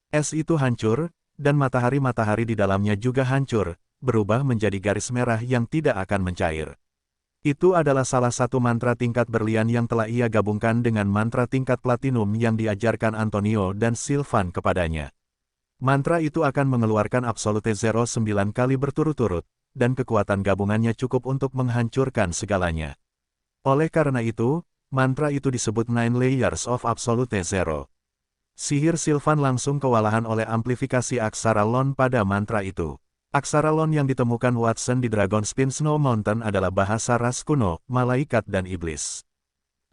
Es itu hancur, dan matahari-matahari di dalamnya juga hancur, berubah menjadi garis merah yang tidak akan mencair. Itu adalah salah satu mantra tingkat berlian yang telah ia gabungkan dengan mantra tingkat platinum yang diajarkan Antonio dan Sylvan kepadanya. Mantra itu akan mengeluarkan Absolute Zero 9 kali berturut-turut, dan kekuatan gabungannya cukup untuk menghancurkan segalanya. Oleh karena itu, mantra itu disebut Nine Layers of Absolute Zero. Sihir Sylvan langsung kewalahan oleh amplifikasi aksara Lon pada mantra itu. Aksara Lon yang ditemukan Watson di Dragonspin Snow Mountain adalah bahasa ras kuno, malaikat dan iblis.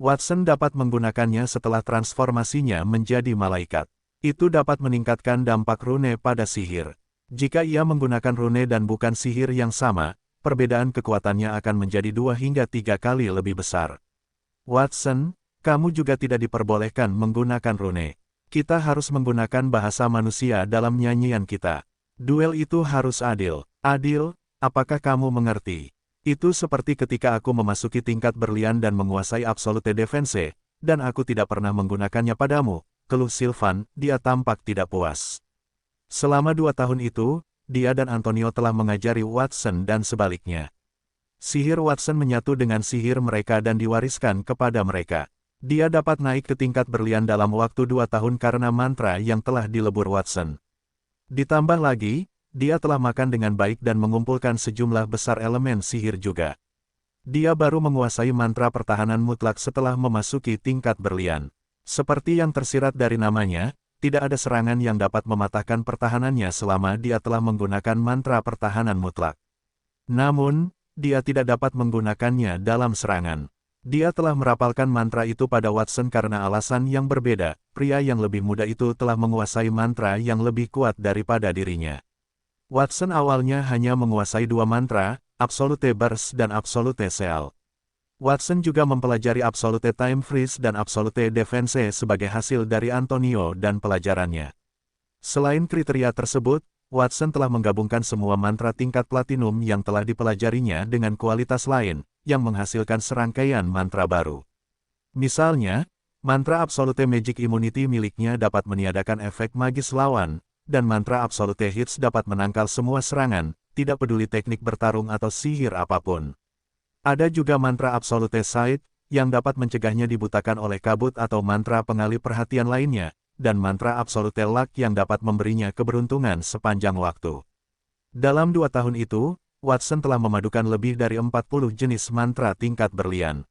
Watson dapat menggunakannya setelah transformasinya menjadi malaikat. Itu dapat meningkatkan dampak rune pada sihir. Jika ia menggunakan rune dan bukan sihir yang sama, perbedaan kekuatannya akan menjadi 2 hingga 3 kali lebih besar. Watson, kamu juga tidak diperbolehkan menggunakan rune. Kita harus menggunakan bahasa manusia dalam nyanyian kita. Duel itu harus adil. Adil, apakah kamu mengerti? Itu seperti ketika aku memasuki tingkat berlian dan menguasai Absolute Defense, dan aku tidak pernah menggunakannya padamu, keluh Sylvan, dia tampak tidak puas. Selama 2 tahun itu, dia dan Antonio telah mengajari Watson dan sebaliknya. Sihir Watson menyatu dengan sihir mereka dan diwariskan kepada mereka. Dia dapat naik ke tingkat berlian dalam waktu 2 tahun karena mantra yang telah dilebur Watson. Ditambah lagi, dia telah makan dengan baik dan mengumpulkan sejumlah besar elemen sihir juga. Dia baru menguasai mantra pertahanan mutlak setelah memasuki tingkat berlian. Seperti yang tersirat dari namanya, tidak ada serangan yang dapat mematahkan pertahanannya selama dia telah menggunakan mantra pertahanan mutlak. Namun, dia tidak dapat menggunakannya dalam serangan. Dia telah merapalkan mantra itu pada Watson karena alasan yang berbeda. Pria yang lebih muda itu telah menguasai mantra yang lebih kuat daripada dirinya. Watson awalnya hanya menguasai 2 mantra, Absolute Burst dan Absolute Seal. Watson juga mempelajari Absolute Time Freeze dan Absolute Defense sebagai hasil dari Antonio dan pelajarannya. Selain kriteria tersebut, Watson telah menggabungkan semua mantra tingkat platinum yang telah dipelajarinya dengan kualitas lain, yang menghasilkan serangkaian mantra baru. Misalnya, mantra Absolute Magic Immunity miliknya dapat meniadakan efek magis lawan, dan mantra Absolute Hits dapat menangkal semua serangan, tidak peduli teknik bertarung atau sihir apapun. Ada juga mantra Absolute Sight, yang dapat mencegahnya dibutakan oleh kabut atau mantra pengalih perhatian lainnya, dan mantra Absolute Luck yang dapat memberinya keberuntungan sepanjang waktu. Dalam 2 tahun itu, Watson telah memadukan lebih dari 40 jenis mantra tingkat berlian.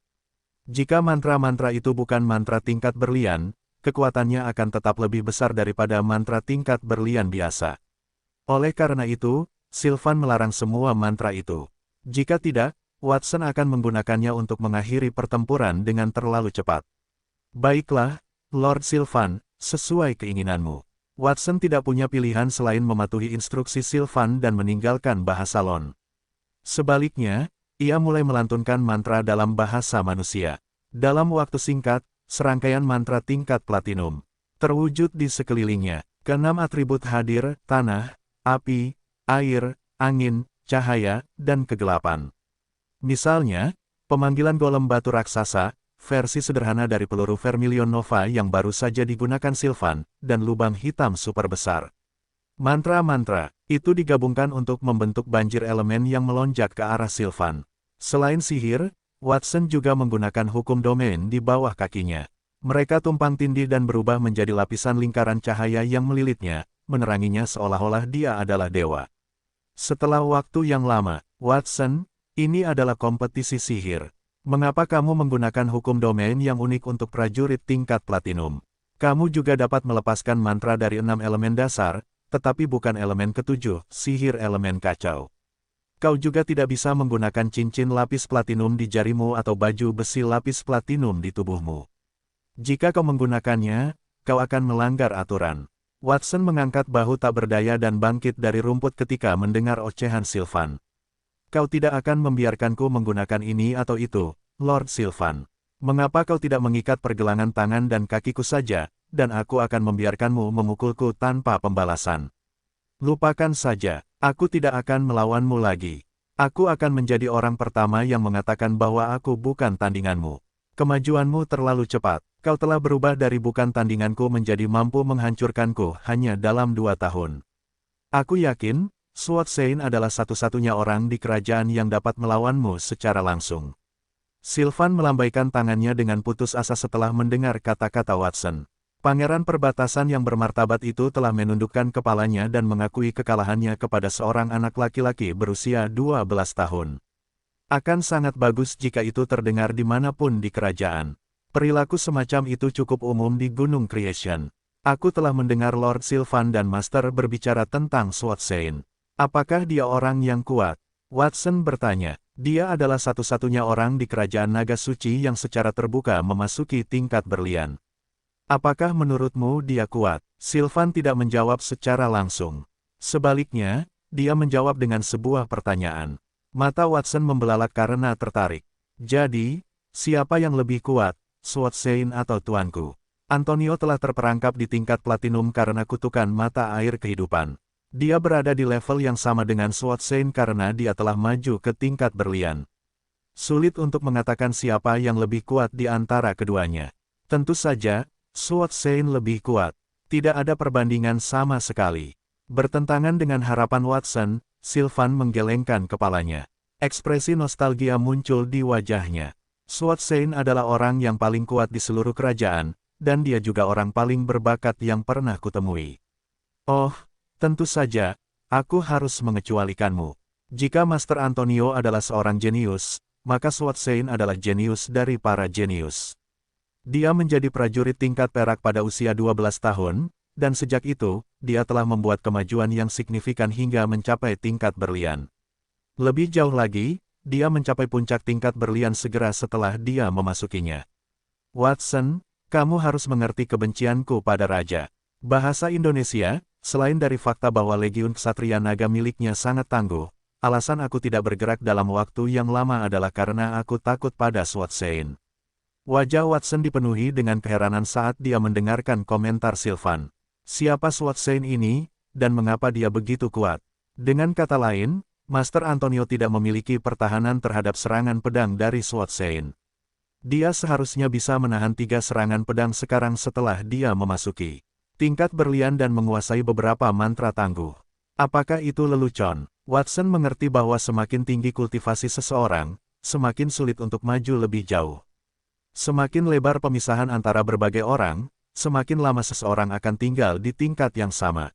Jika mantra-mantra itu bukan mantra tingkat berlian, kekuatannya akan tetap lebih besar daripada mantra tingkat berlian biasa. Oleh karena itu, Sylvan melarang semua mantra itu. Jika tidak, Watson akan menggunakannya untuk mengakhiri pertempuran dengan terlalu cepat. Baiklah, Lord Sylvan, sesuai keinginanmu. Watson tidak punya pilihan selain mematuhi instruksi Sylvan dan meninggalkan bahasa Lon. Sebaliknya, ia mulai melantunkan mantra dalam bahasa manusia. Dalam waktu singkat, serangkaian mantra tingkat platinum terwujud di sekelilingnya. Keenam atribut hadir, tanah, api, air, angin, cahaya, dan kegelapan. Misalnya, pemanggilan golem batu raksasa, versi sederhana dari peluru Vermilion Nova yang baru saja digunakan Sylvan, dan lubang hitam super besar. Mantra-mantra itu digabungkan untuk membentuk banjir elemen yang melonjak ke arah Sylvan. Selain sihir, Watson juga menggunakan hukum domain di bawah kakinya. Mereka tumpang tindih dan berubah menjadi lapisan lingkaran cahaya yang melilitnya, meneranginya seolah-olah dia adalah dewa. Setelah waktu yang lama, Watson, ini adalah kompetisi sihir. Mengapa kamu menggunakan hukum domain yang unik untuk prajurit tingkat platinum? Kamu juga dapat melepaskan mantra dari 6 elemen dasar, tetapi bukan elemen ketujuh, sihir elemen kacau. Kau juga tidak bisa menggunakan cincin lapis platinum di jarimu atau baju besi lapis platinum di tubuhmu. Jika kau menggunakannya, kau akan melanggar aturan. Watson mengangkat bahu tak berdaya dan bangkit dari rumput ketika mendengar ocehan Sylvan. Kau tidak akan membiarkanku menggunakan ini atau itu, Lord Sylvan. Mengapa kau tidak mengikat pergelangan tangan dan kakiku saja, dan aku akan membiarkanmu memukulku tanpa pembalasan? Lupakan saja, aku tidak akan melawanmu lagi. Aku akan menjadi orang pertama yang mengatakan bahwa aku bukan tandinganmu. Kemajuanmu terlalu cepat. Kau telah berubah dari bukan tandinganku menjadi mampu menghancurkanku hanya dalam 2 tahun. Aku yakin, Sword Saint adalah satu-satunya orang di kerajaan yang dapat melawanmu secara langsung. Sylvan melambaikan tangannya dengan putus asa setelah mendengar kata-kata Watson. Pangeran perbatasan yang bermartabat itu telah menundukkan kepalanya dan mengakui kekalahannya kepada seorang anak laki-laki berusia 12 tahun. Akan sangat bagus jika itu terdengar dimanapun di kerajaan. Perilaku semacam itu cukup umum di Gunung Creation. Aku telah mendengar Lord Sylvan dan Master berbicara tentang Sword Saint. Apakah dia orang yang kuat? Watson bertanya. Dia adalah satu-satunya orang di kerajaan naga suci yang secara terbuka memasuki tingkat berlian. Apakah menurutmu dia kuat? Sylvan tidak menjawab secara langsung. Sebaliknya, dia menjawab dengan sebuah pertanyaan. Mata Watson membelalak karena tertarik. Jadi, siapa yang lebih kuat? Sword Saint atau tuanku? Antonio telah terperangkap di tingkat platinum karena kutukan mata air kehidupan. Dia berada di level yang sama dengan Sword Saint karena dia telah maju ke tingkat berlian. Sulit untuk mengatakan siapa yang lebih kuat di antara keduanya. Tentu saja, Sword Saint lebih kuat. Tidak ada perbandingan sama sekali. Bertentangan dengan harapan Watson, Sylvan menggelengkan kepalanya. Ekspresi nostalgia muncul di wajahnya. Sword Saint adalah orang yang paling kuat di seluruh kerajaan, dan dia juga orang paling berbakat yang pernah kutemui. Oh, tentu saja, aku harus mengecualikanmu. Jika Master Antonio adalah seorang jenius, maka Sword Saint adalah jenius dari para jenius. Dia menjadi prajurit tingkat perak pada usia 12 tahun, dan sejak itu, dia telah membuat kemajuan yang signifikan hingga mencapai tingkat berlian. Lebih jauh lagi, dia mencapai puncak tingkat berlian segera setelah dia memasukinya. Watson, kamu harus mengerti kebencianku pada Raja. Bahasa Indonesia, selain dari fakta bahwa Legiun Ksatria Naga miliknya sangat tangguh, alasan aku tidak bergerak dalam waktu yang lama adalah karena aku takut pada Sword Saint. Wajah Watson dipenuhi dengan keheranan saat dia mendengarkan komentar Sylvan. Siapa Sword Saint ini, dan mengapa dia begitu kuat? Dengan kata lain, Master Antonio tidak memiliki pertahanan terhadap serangan pedang dari Sword Saint. Dia seharusnya bisa menahan 3 serangan pedang sekarang setelah dia memasuki tingkat berlian dan menguasai beberapa mantra tangguh. Apakah itu lelucon? Watson mengerti bahwa semakin tinggi kultivasi seseorang, semakin sulit untuk maju lebih jauh. Semakin lebar pemisahan antara berbagai orang, semakin lama seseorang akan tinggal di tingkat yang sama.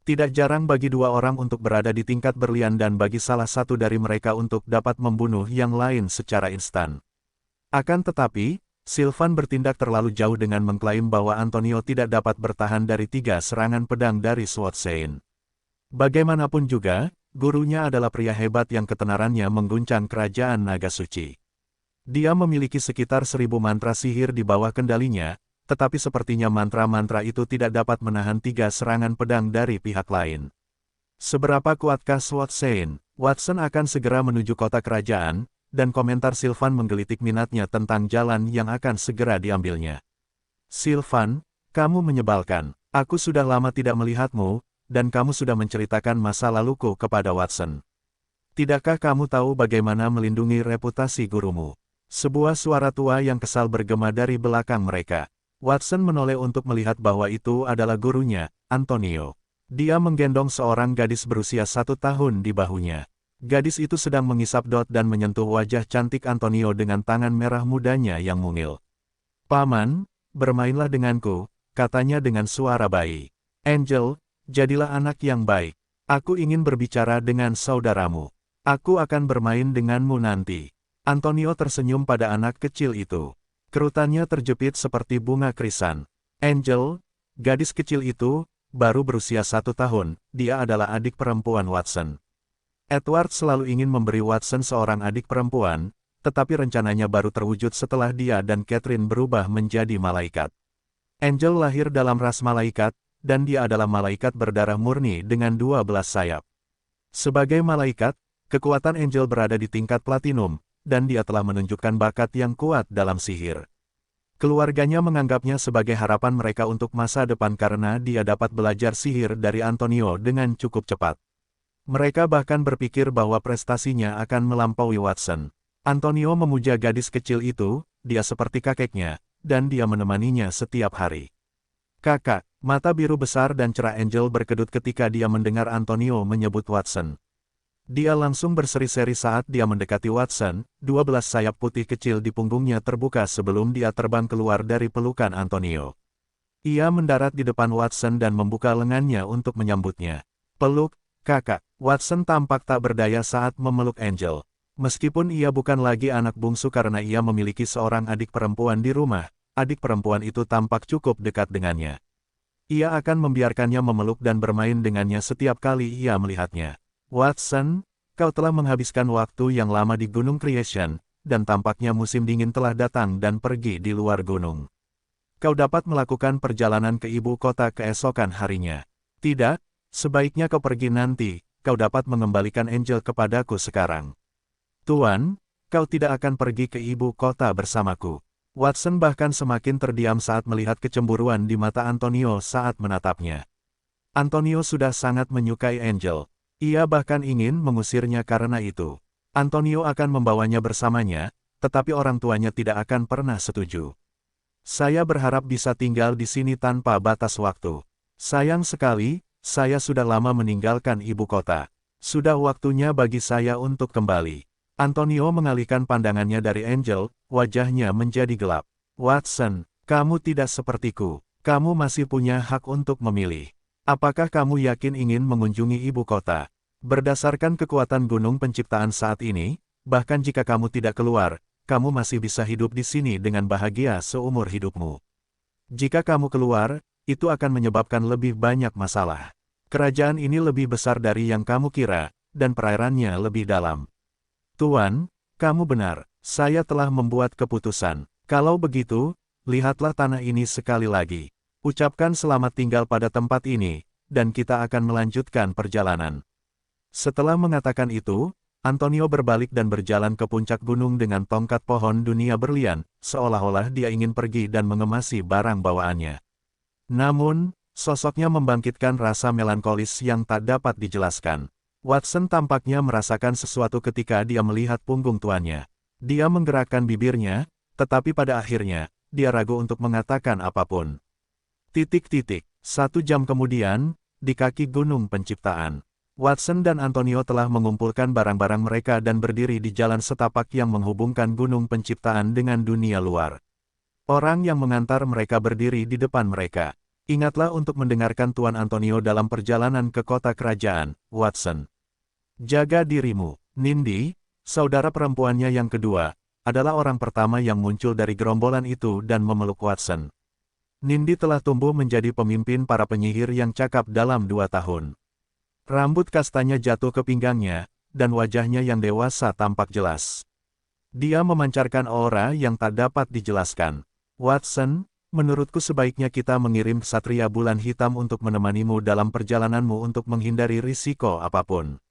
Tidak jarang bagi 2 orang untuk berada di tingkat berlian dan bagi salah satu dari mereka untuk dapat membunuh yang lain secara instan. Akan tetapi, Sylvan bertindak terlalu jauh dengan mengklaim bahwa Antonio tidak dapat bertahan dari 3 serangan pedang dari Sword Saint. Bagaimanapun juga, gurunya adalah pria hebat yang ketenarannya mengguncang kerajaan naga suci. Dia memiliki sekitar 1000 mantra sihir di bawah kendalinya, tetapi sepertinya mantra-mantra itu tidak dapat menahan 3 serangan pedang dari pihak lain. Seberapa kuatkah Sword Saint? Watson akan segera menuju kota kerajaan, dan komentar Sylvan menggelitik minatnya tentang jalan yang akan segera diambilnya. Sylvan, kamu menyebalkan. Aku sudah lama tidak melihatmu, dan kamu sudah menceritakan masa laluku kepada Watson. Tidakkah kamu tahu bagaimana melindungi reputasi gurumu? Sebuah suara tua yang kesal bergema dari belakang mereka. Watson menoleh untuk melihat bahwa itu adalah gurunya, Antonio. Dia menggendong seorang gadis berusia 1 tahun di bahunya. Gadis itu sedang mengisap dot dan menyentuh wajah cantik Antonio dengan tangan merah mudanya yang mungil. Paman, bermainlah denganku, katanya dengan suara bayi. Angel, jadilah anak yang baik. Aku ingin berbicara dengan saudaramu. Aku akan bermain denganmu nanti. Antonio tersenyum pada anak kecil itu. Kerutannya terjepit seperti bunga krisan. Angel, gadis kecil itu, baru berusia 1 tahun, dia adalah adik perempuan Watson. Edward selalu ingin memberi Watson seorang adik perempuan, tetapi rencananya baru terwujud setelah dia dan Catherine berubah menjadi malaikat. Angel lahir dalam ras malaikat, dan dia adalah malaikat berdarah murni dengan 12 sayap. Sebagai malaikat, kekuatan Angel berada di tingkat platinum, dan dia telah menunjukkan bakat yang kuat dalam sihir. Keluarganya menganggapnya sebagai harapan mereka untuk masa depan karena dia dapat belajar sihir dari Antonio dengan cukup cepat. Mereka bahkan berpikir bahwa prestasinya akan melampaui Watson. Antonio memuja gadis kecil itu, dia seperti kakeknya, dan dia menemaninya setiap hari. Kakak, mata biru besar dan cerah Angel berkedut ketika dia mendengar Antonio menyebut Watson. Dia langsung berseri-seri saat dia mendekati Watson, 12 sayap putih kecil di punggungnya terbuka sebelum dia terbang keluar dari pelukan Antonio. Ia mendarat di depan Watson dan membuka lengannya untuk menyambutnya. Peluk, kakak. Watson tampak tak berdaya saat memeluk Angel. Meskipun ia bukan lagi anak bungsu karena ia memiliki seorang adik perempuan di rumah, adik perempuan itu tampak cukup dekat dengannya. Ia akan membiarkannya memeluk dan bermain dengannya setiap kali ia melihatnya. Watson, kau telah menghabiskan waktu yang lama di Gunung Creation, dan tampaknya musim dingin telah datang dan pergi di luar gunung. Kau dapat melakukan perjalanan ke ibu kota keesokan harinya. Tidak, sebaiknya kau pergi nanti, kau dapat mengembalikan Angel kepadaku sekarang. Tuan, kau tidak akan pergi ke ibu kota bersamaku. Watson bahkan semakin terdiam saat melihat kecemburuan di mata Antonio saat menatapnya. Antonio sudah sangat menyukai Angel. Ia bahkan ingin mengusirnya karena itu. Antonio akan membawanya bersamanya, tetapi orang tuanya tidak akan pernah setuju. Saya berharap bisa tinggal di sini tanpa batas waktu. Sayang sekali, saya sudah lama meninggalkan ibu kota. Sudah waktunya bagi saya untuk kembali. Antonio mengalihkan pandangannya dari Angel, wajahnya menjadi gelap. Watson, kamu tidak sepertiku. Kamu masih punya hak untuk memilih. Apakah kamu yakin ingin mengunjungi ibu kota? Berdasarkan kekuatan gunung penciptaan saat ini, bahkan jika kamu tidak keluar, kamu masih bisa hidup di sini dengan bahagia seumur hidupmu. Jika kamu keluar, itu akan menyebabkan lebih banyak masalah. Kerajaan ini lebih besar dari yang kamu kira, dan perairannya lebih dalam. Tuan, kamu benar, saya telah membuat keputusan. Kalau begitu, lihatlah tanah ini sekali lagi. Ucapkan selamat tinggal pada tempat ini, dan kita akan melanjutkan perjalanan. Setelah mengatakan itu, Antonio berbalik dan berjalan ke puncak gunung dengan tongkat pohon dunia berlian, seolah-olah dia ingin pergi dan mengemasi barang bawaannya. Namun, sosoknya membangkitkan rasa melankolis yang tak dapat dijelaskan. Watson tampaknya merasakan sesuatu ketika dia melihat punggung tuannya. Dia menggerakkan bibirnya, tetapi pada akhirnya, dia ragu untuk mengatakan apapun. 1 jam kemudian, di kaki Gunung Penciptaan, Watson dan Antonio telah mengumpulkan barang-barang mereka dan berdiri di jalan setapak yang menghubungkan Gunung Penciptaan dengan dunia luar. Orang yang mengantar mereka berdiri di depan mereka. Ingatlah untuk mendengarkan Tuan Antonio dalam perjalanan ke kota kerajaan, Watson. Jaga dirimu. Nindi, saudara perempuannya yang kedua, adalah orang pertama yang muncul dari gerombolan itu dan memeluk Watson. Nindi telah tumbuh menjadi pemimpin para penyihir yang cakap dalam 2 tahun. Rambut kastanya jatuh ke pinggangnya, dan wajahnya yang dewasa tampak jelas. Dia memancarkan aura yang tak dapat dijelaskan. Watson, menurutku sebaiknya kita mengirim Ksatria Bulan Hitam untuk menemanimu dalam perjalananmu untuk menghindari risiko apapun.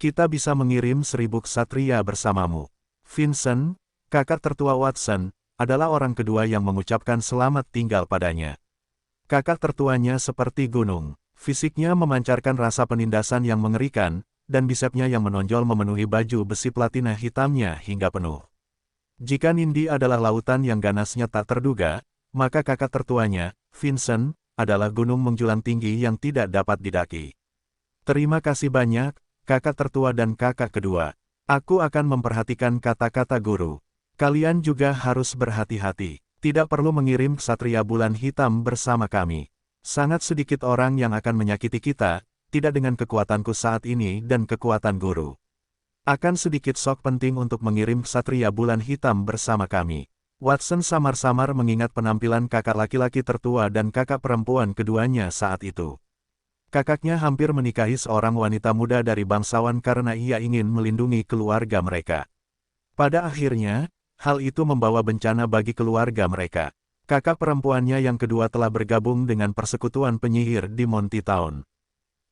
Kita bisa mengirim 1000 Ksatria bersamamu. Vincent, kakak tertua Watson, adalah orang kedua yang mengucapkan selamat tinggal padanya. Kakak tertuanya seperti gunung. Fisiknya memancarkan rasa penindasan yang mengerikan, dan bisepnya yang menonjol memenuhi baju besi platina hitamnya hingga penuh. Jika Nindi adalah lautan yang ganasnya tak terduga, maka kakak tertuanya, Vincent, adalah gunung menjulang tinggi yang tidak dapat didaki. Terima kasih banyak, kakak tertua dan kakak kedua. Aku akan memperhatikan kata-kata guru. Kalian juga harus berhati-hati. Tidak perlu mengirim Ksatria Bulan Hitam bersama kami. Sangat sedikit orang yang akan menyakiti kita, tidak dengan kekuatanku saat ini dan kekuatan guru. Akan sedikit sok penting untuk mengirim Ksatria Bulan Hitam bersama kami. Watson samar-samar mengingat penampilan kakak laki-laki tertua dan kakak perempuan keduanya saat itu. Kakaknya hampir menikahi seorang wanita muda dari bangsawan karena ia ingin melindungi keluarga mereka. Pada akhirnya, hal itu membawa bencana bagi keluarga mereka. Kakak perempuannya yang kedua telah bergabung dengan persekutuan penyihir di Monty Town.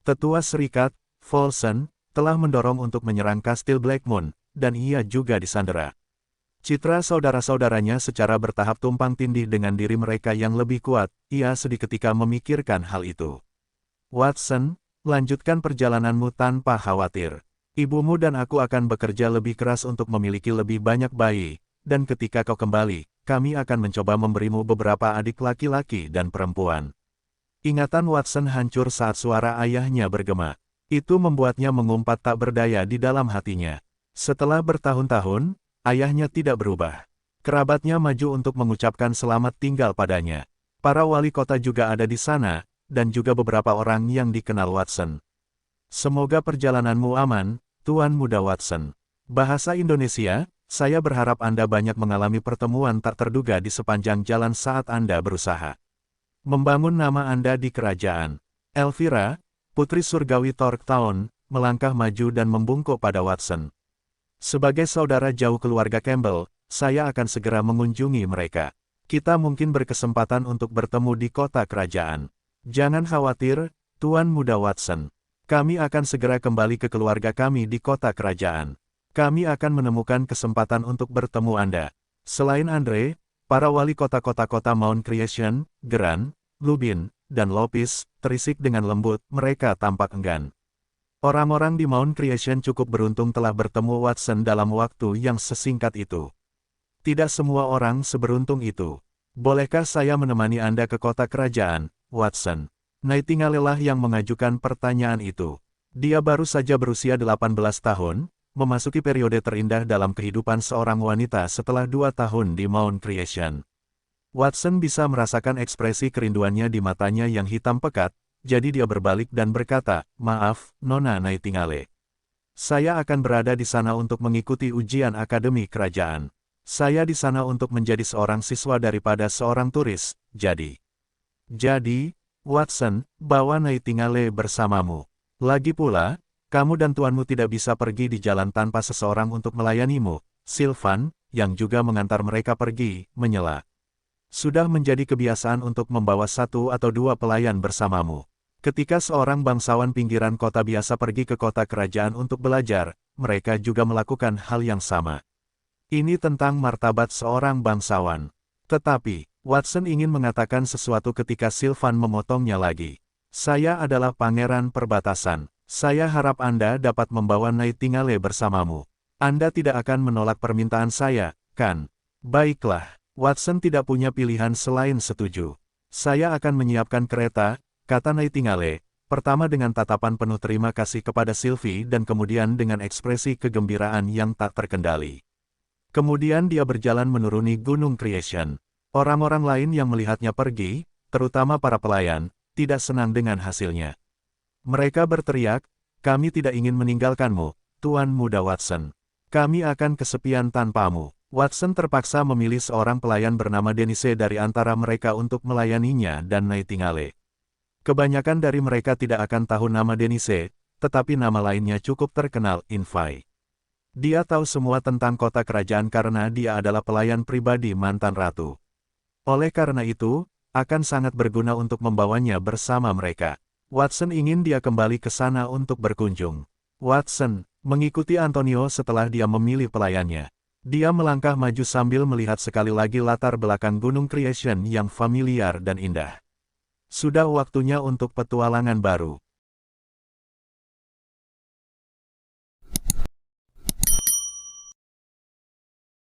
Tetua Serikat, Folsom, telah mendorong untuk menyerang Kastil Blackmoon, dan ia juga disandera. Citra saudara-saudaranya secara bertahap tumpang tindih dengan diri mereka yang lebih kuat, ia seketika memikirkan hal itu. Watson, lanjutkan perjalananmu tanpa khawatir. Ibumu dan aku akan bekerja lebih keras untuk memiliki lebih banyak bayi, dan ketika kau kembali, kami akan mencoba memberimu beberapa adik laki-laki dan perempuan. Ingatan Watson hancur saat suara ayahnya bergema. Itu membuatnya mengumpat tak berdaya di dalam hatinya. Setelah bertahun-tahun, ayahnya tidak berubah. Kerabatnya maju untuk mengucapkan selamat tinggal padanya. Para wali kota juga ada di sana, dan juga beberapa orang yang dikenal Watson. Semoga perjalananmu aman, Tuan Muda Watson. Bahasa Indonesia, saya berharap Anda banyak mengalami pertemuan tak terduga di sepanjang jalan saat Anda berusaha membangun nama Anda di kerajaan. Elvira, putri surgawi Torktown, melangkah maju dan membungkuk pada Watson. Sebagai saudara jauh keluarga Campbell, saya akan segera mengunjungi mereka. Kita mungkin berkesempatan untuk bertemu di kota kerajaan. Jangan khawatir, Tuan Muda Watson. Kami akan segera kembali ke keluarga kami di kota kerajaan. Kami akan menemukan kesempatan untuk bertemu Anda. Selain Andre, para wali kota-kota Mount Creation, Geran, Lubin, dan Lopis, terisik dengan lembut, mereka tampak enggan. Orang-orang di Mount Creation cukup beruntung telah bertemu Watson dalam waktu yang sesingkat itu. Tidak semua orang seberuntung itu. Bolehkah saya menemani Anda ke kota kerajaan, Watson? Nightingale lah yang mengajukan pertanyaan itu. Dia baru saja berusia 18 tahun, memasuki periode terindah dalam kehidupan seorang wanita setelah 2 tahun di Mount Creation. Watson bisa merasakan ekspresi kerinduannya di matanya yang hitam pekat, jadi dia berbalik dan berkata, "Maaf, Nona Nightingale. Saya akan berada di sana untuk mengikuti ujian akademi kerajaan. Saya di sana untuk menjadi seorang siswa daripada seorang turis, jadi, Watson, bawa Nightingale bersamamu. Lagi pula, kamu dan tuanmu tidak bisa pergi di jalan tanpa seseorang untuk melayanimu." Sylvan, yang juga mengantar mereka pergi, menyela. Sudah menjadi kebiasaan untuk membawa 1 atau 2 pelayan bersamamu. Ketika seorang bangsawan pinggiran kota biasa pergi ke kota kerajaan untuk belajar, mereka juga melakukan hal yang sama. Ini tentang martabat seorang bangsawan. Tetapi, Watson ingin mengatakan sesuatu ketika Sylvan memotongnya lagi. Saya adalah pangeran perbatasan. Saya harap Anda dapat membawa Nightingale bersamamu. Anda tidak akan menolak permintaan saya, kan? Baiklah, Watson tidak punya pilihan selain setuju. Saya akan menyiapkan kereta, kata Nightingale, pertama dengan tatapan penuh terima kasih kepada Sylvie dan kemudian dengan ekspresi kegembiraan yang tak terkendali. Kemudian dia berjalan menuruni Gunung Creation. Orang-orang lain yang melihatnya pergi, terutama para pelayan, tidak senang dengan hasilnya. Mereka berteriak, "Kami tidak ingin meninggalkanmu, Tuan Muda Watson. Kami akan kesepian tanpamu." Watson terpaksa memilih seorang pelayan bernama Denise dari antara mereka untuk melayaninya dan Nightingale. Kebanyakan dari mereka tidak akan tahu nama Denise, tetapi nama lainnya cukup terkenal, Infai. Dia tahu semua tentang kota kerajaan karena dia adalah pelayan pribadi mantan ratu. Oleh karena itu, akan sangat berguna untuk membawanya bersama mereka. Watson ingin dia kembali ke sana untuk berkunjung. Watson mengikuti Antonio setelah dia memilih pelayannya. Dia melangkah maju sambil melihat sekali lagi latar belakang Gunung Creation yang familiar dan indah. Sudah waktunya untuk petualangan baru.